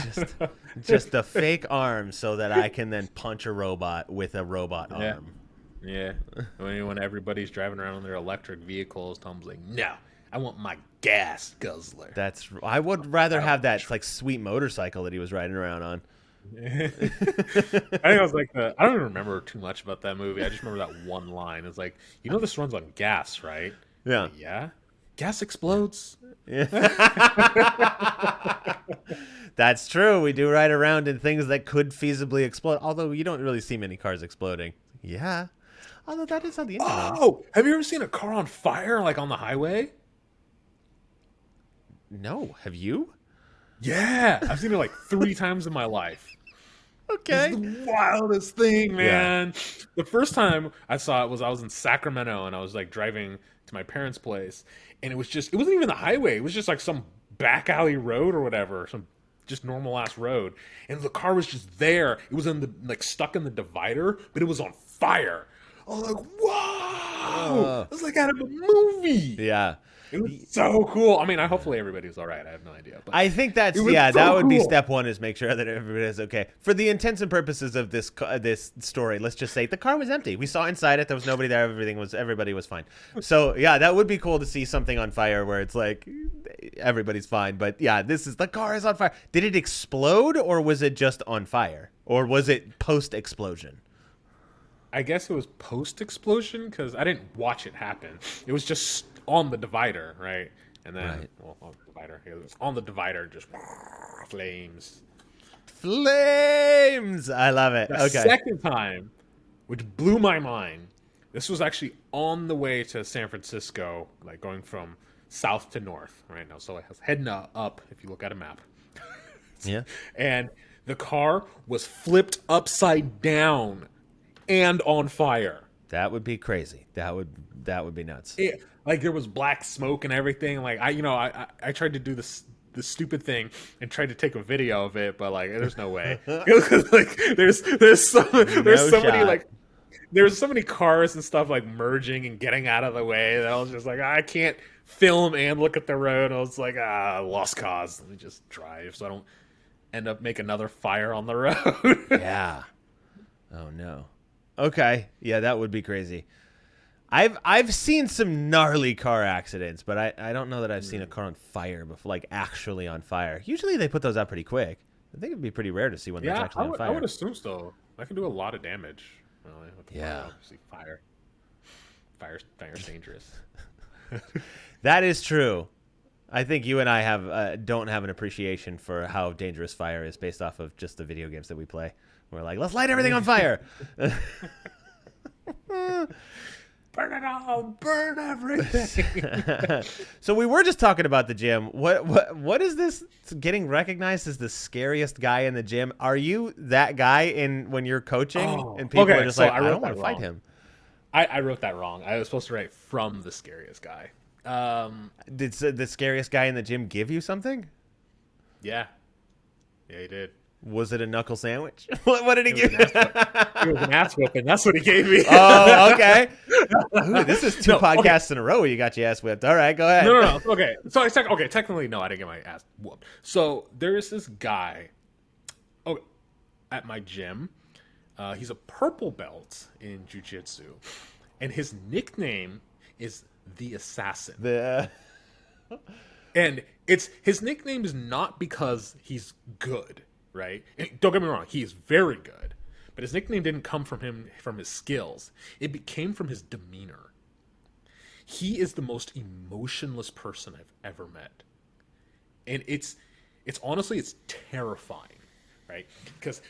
just a fake arm so that I can then punch a robot with a robot Yeah, arm. yeah. When everybody's driving around in their electric vehicles, Tom's like, "No, I want my gas guzzler." I would rather I have that like sweet motorcycle that he was riding around on. I think I was like I don't even remember too much about that movie. I just remember that one line. It's like, this runs on gas, right? Yeah. Yeah. Gas explodes. That's true. We do ride around in things that could feasibly explode, although you don't really see many cars exploding. Yeah. Although that is how the engine runs. Oh, have you ever seen a car on fire like on the highway? No, have you? Yeah, I've seen it like 3 times in my life. It's Okay. the wildest thing, Yeah. man. The first time I saw it was I was in Sacramento and I was like driving to my parents' place, and it wasn't even the highway. It was just like some back alley road or whatever, some just normal ass road, and the car was just there. It was in the like stuck in the divider, but it was on fire. I was like, "Whoa!" It was like out of a movie. Yeah. It was so cool. I mean, hopefully everybody was all right. I have no idea, but I think it was that so would be cool. step one, is make sure that everybody is okay. For the intents and purposes of this story, let's just say the car was empty. We saw inside it. There was nobody there. Everybody was fine. So yeah, that would be cool to see something on fire where it's like everybody's fine. But yeah, the car is on fire. Did it explode or was it just on fire? Or was it post explosion? I guess it was post explosion because I didn't watch it happen. It was just on the divider, right? And then, Right. well, on the divider. It was on the divider, just flames. Flames! I love it. The Okay. second time, which blew my mind, this was actually on the way to San Francisco, like going from south to north right now. So I was heading up if you look at a map. Yeah. And the car was flipped upside down and on fire. That would be crazy. That would be nuts. Like there was black smoke and everything. Like I tried to do this stupid thing and tried to take a video of it, but like there's no way. Like there's so many like there's so many cars and stuff like merging and getting out of the way that I was just like, I can't film and look at the road. I was like, lost cause. Let me just drive so I don't end up make another fire on the road. Yeah. Oh no. Okay. Yeah, that would be crazy. I've seen some gnarly car accidents, but I don't know that I've seen a car on fire before, like actually on fire. Usually they put those out pretty quick. I think it'd be pretty rare to see one that's actually on fire. I would assume so. I can do a lot of damage. Really, with fire. Fire's dangerous. That is true. I think you and I don't have an appreciation for how dangerous fire is based off of just the video games that we play. We're like, let's light everything on fire. Burn it all, burn everything. So we were just talking about the gym. What is this getting recognized as the scariest guy in the gym? Are you that guy when you're coaching and people are just like, I don't want to fight him? I wrote that wrong. I was supposed to write from the scariest guy. Did the scariest guy in the gym give you something? Yeah, he did. Was it a knuckle sandwich? What did he give you? It was an ass whooping. That's what he gave me. Oh, okay. Ooh, this is two podcasts in a row where you got your ass whipped. All right, go ahead. No. Okay. So technically, no, I didn't get my ass whooped. So there's this guy at my gym. He's a purple belt in jiu-jitsu. And his nickname is the Assassin. And his nickname is not because he's good. Right? And don't get me wrong, he is very good. But his nickname didn't come from his skills. It came from his demeanor. He is the most emotionless person I've ever met. And it's honestly terrifying, right? Because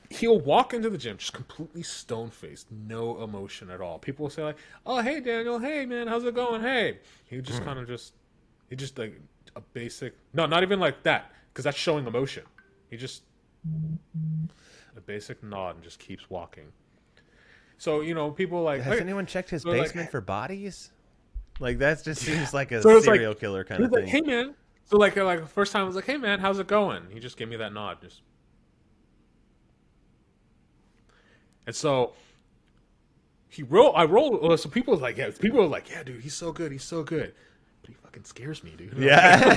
he'll walk into the gym just completely stone-faced, no emotion at all. People will say like, "Oh, hey Daniel, hey man, how's it going? Hey." He just kind of he just like a basic, no, not even like that, because that's showing emotion. He just a basic nod and just keeps walking. So, people like... Has anyone checked his basement for bodies? Like, that just seems like a serial killer kind of thing. Like, hey, man. So, like first time I was like, hey, man, how's it going? He just gave me that nod. And so, so people were like, yeah, dude, he's so good. But he fucking scares me, dude. Yeah.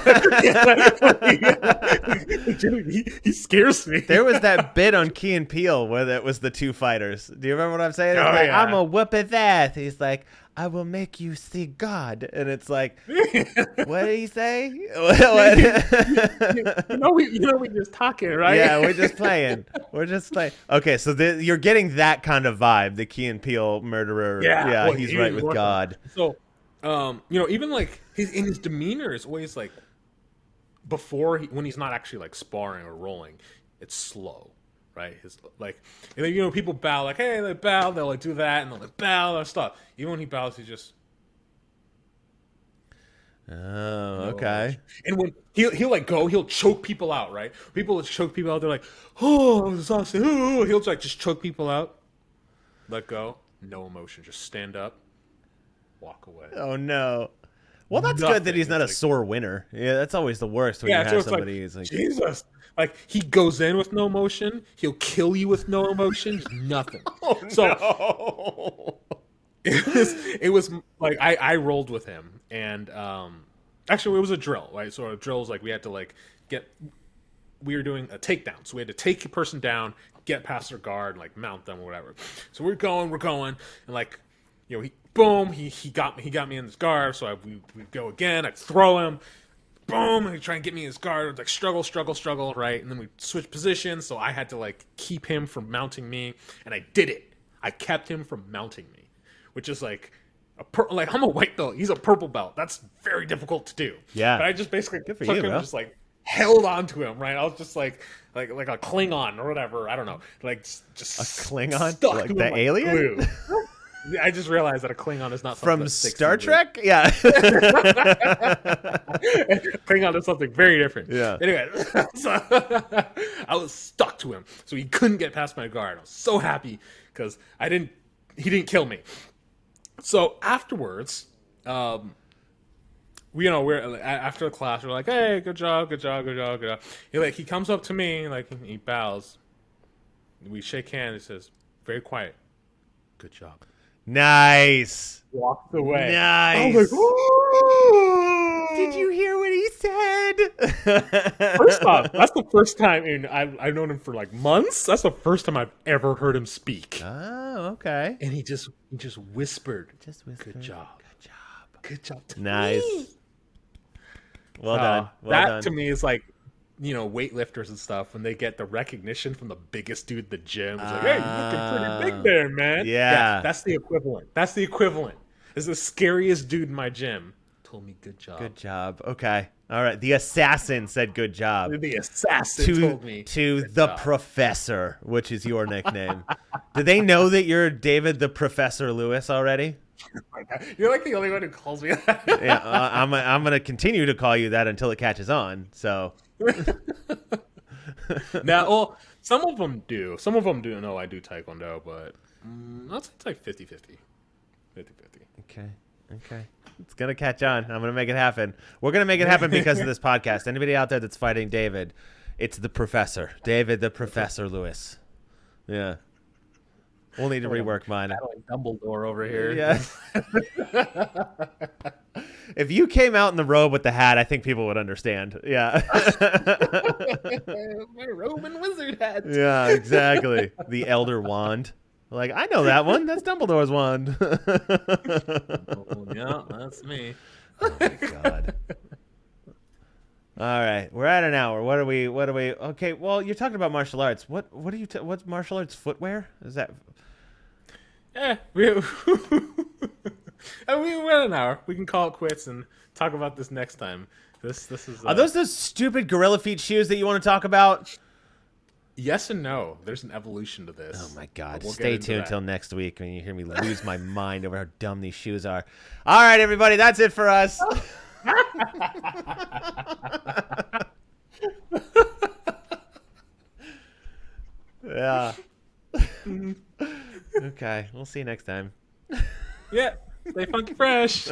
Dude, he scares me. There was that bit on Key and Peele where it was the two fighters. Do you remember what I'm saying? It's like, I'm a whoop his ass. He's like, I will make you see God. And it's like, what did he say? What? we're just talking, right? Yeah, we're just playing. Okay, so you're getting that kind of vibe, the Key and Peele murderer. Yeah, he's right with God. So, even like his demeanor is always like, when he's not actually like sparring or rolling, it's slow, right? His like, and people bow like, hey, they bow, they'll like do that, and they'll like bow and stuff. Even when he bows, he just. Oh, okay. And when he'll like he'll choke people out, right? People will choke people out. They're like, oh, I'm exhausted. Oh, he'll like just choke people out. Let go, no emotion, just stand up, walk away. Oh no. Well, that's good that he's not a sore winner. Yeah, that's always the worst when you have somebody who's like, Jesus. Like, he goes in with no emotion. He'll kill you with no emotion. Just nothing. No. It was like, I rolled with him. And actually, it was a drill, right? So a drill is like, we had to like we were doing a takedown. So we had to take a person down, get past their guard, like mount them or whatever. So we're going. And like, he got me in his guard, so we go again. I throw him, boom, and he try and get me in his guard. Like struggle, right? And then we switch positions, so I had to like keep him from mounting me, and I did it. I kept him from mounting me, which is like I'm a white belt. He's a purple belt. That's very difficult to do. Yeah, but I just basically took him, just like held onto him. Right, I was just like a Klingon or whatever. I don't know, like just a Klingon, like the alien. I just realized that a Klingon is not from Star Trek. Yeah, cling on to something very different. Yeah. Anyway, so I was stuck to him, so he couldn't get past my guard. I was so happy because he didn't kill me. So afterwards, we're after the class, we're like, hey, good job, good job, good job, good job. He comes up to me, like, he bows. We shake hands. He says, very quiet, good job. Nice. Walked away. Nice. I was like, ooh. Did you hear what he said? First off, that's the first time, and I've known him for like months. That's the first time I've ever heard him speak. Oh, okay. And he just whispered, Just whispered. good job. Good job. Good job. To Nice. me. Well done. Well that done. to me is like, weightlifters and stuff, when they get the recognition from the biggest dude in the gym. It's like, hey, you're looking pretty big there, man. Yeah. That's the equivalent. That's the equivalent. Is the scariest dude in my gym told me good job. Good job. Okay. All right. The assassin said good job. The assassin told me. To good the job. Professor, which is your nickname. Did they know that you're David the Professor Lewis already? You're like the only one who calls me that. Yeah, I'm gonna continue to call you that until it catches on. So Now, well, some of them do. Some of them do know I do Taekwondo, but I'll say it's like 50-50. 50-50. okay, it's gonna catch on. I'm gonna make it happen. We're gonna make it happen because of this podcast. Anybody out there that's fighting David, it's the Professor, David the Professor Lewis. Yeah, we'll need to rework mine. Like Dumbledore over here. Yeah. If you came out in the robe with the hat, I think people would understand. Yeah. My Roman wizard hat. Yeah, exactly. The Elder Wand. Like, I know that one. That's Dumbledore's wand. Oh, yeah, that's me. Oh my god. All right, we're at an hour. What are we? Okay, well, you're talking about martial arts. What are you? What's martial arts footwear? Is that? Yeah, we're at an hour. We can call it quits and talk about this next time. This is. Are those stupid gorilla feet shoes that you want to talk about? Yes and no. There's an evolution to this. Oh my god! But we'll Stay get into tuned that. till next week when you hear me lose my mind over how dumb these shoes are. All right, everybody, that's it for us. Yeah. Okay, we'll see you next time. Yeah, stay funky fresh.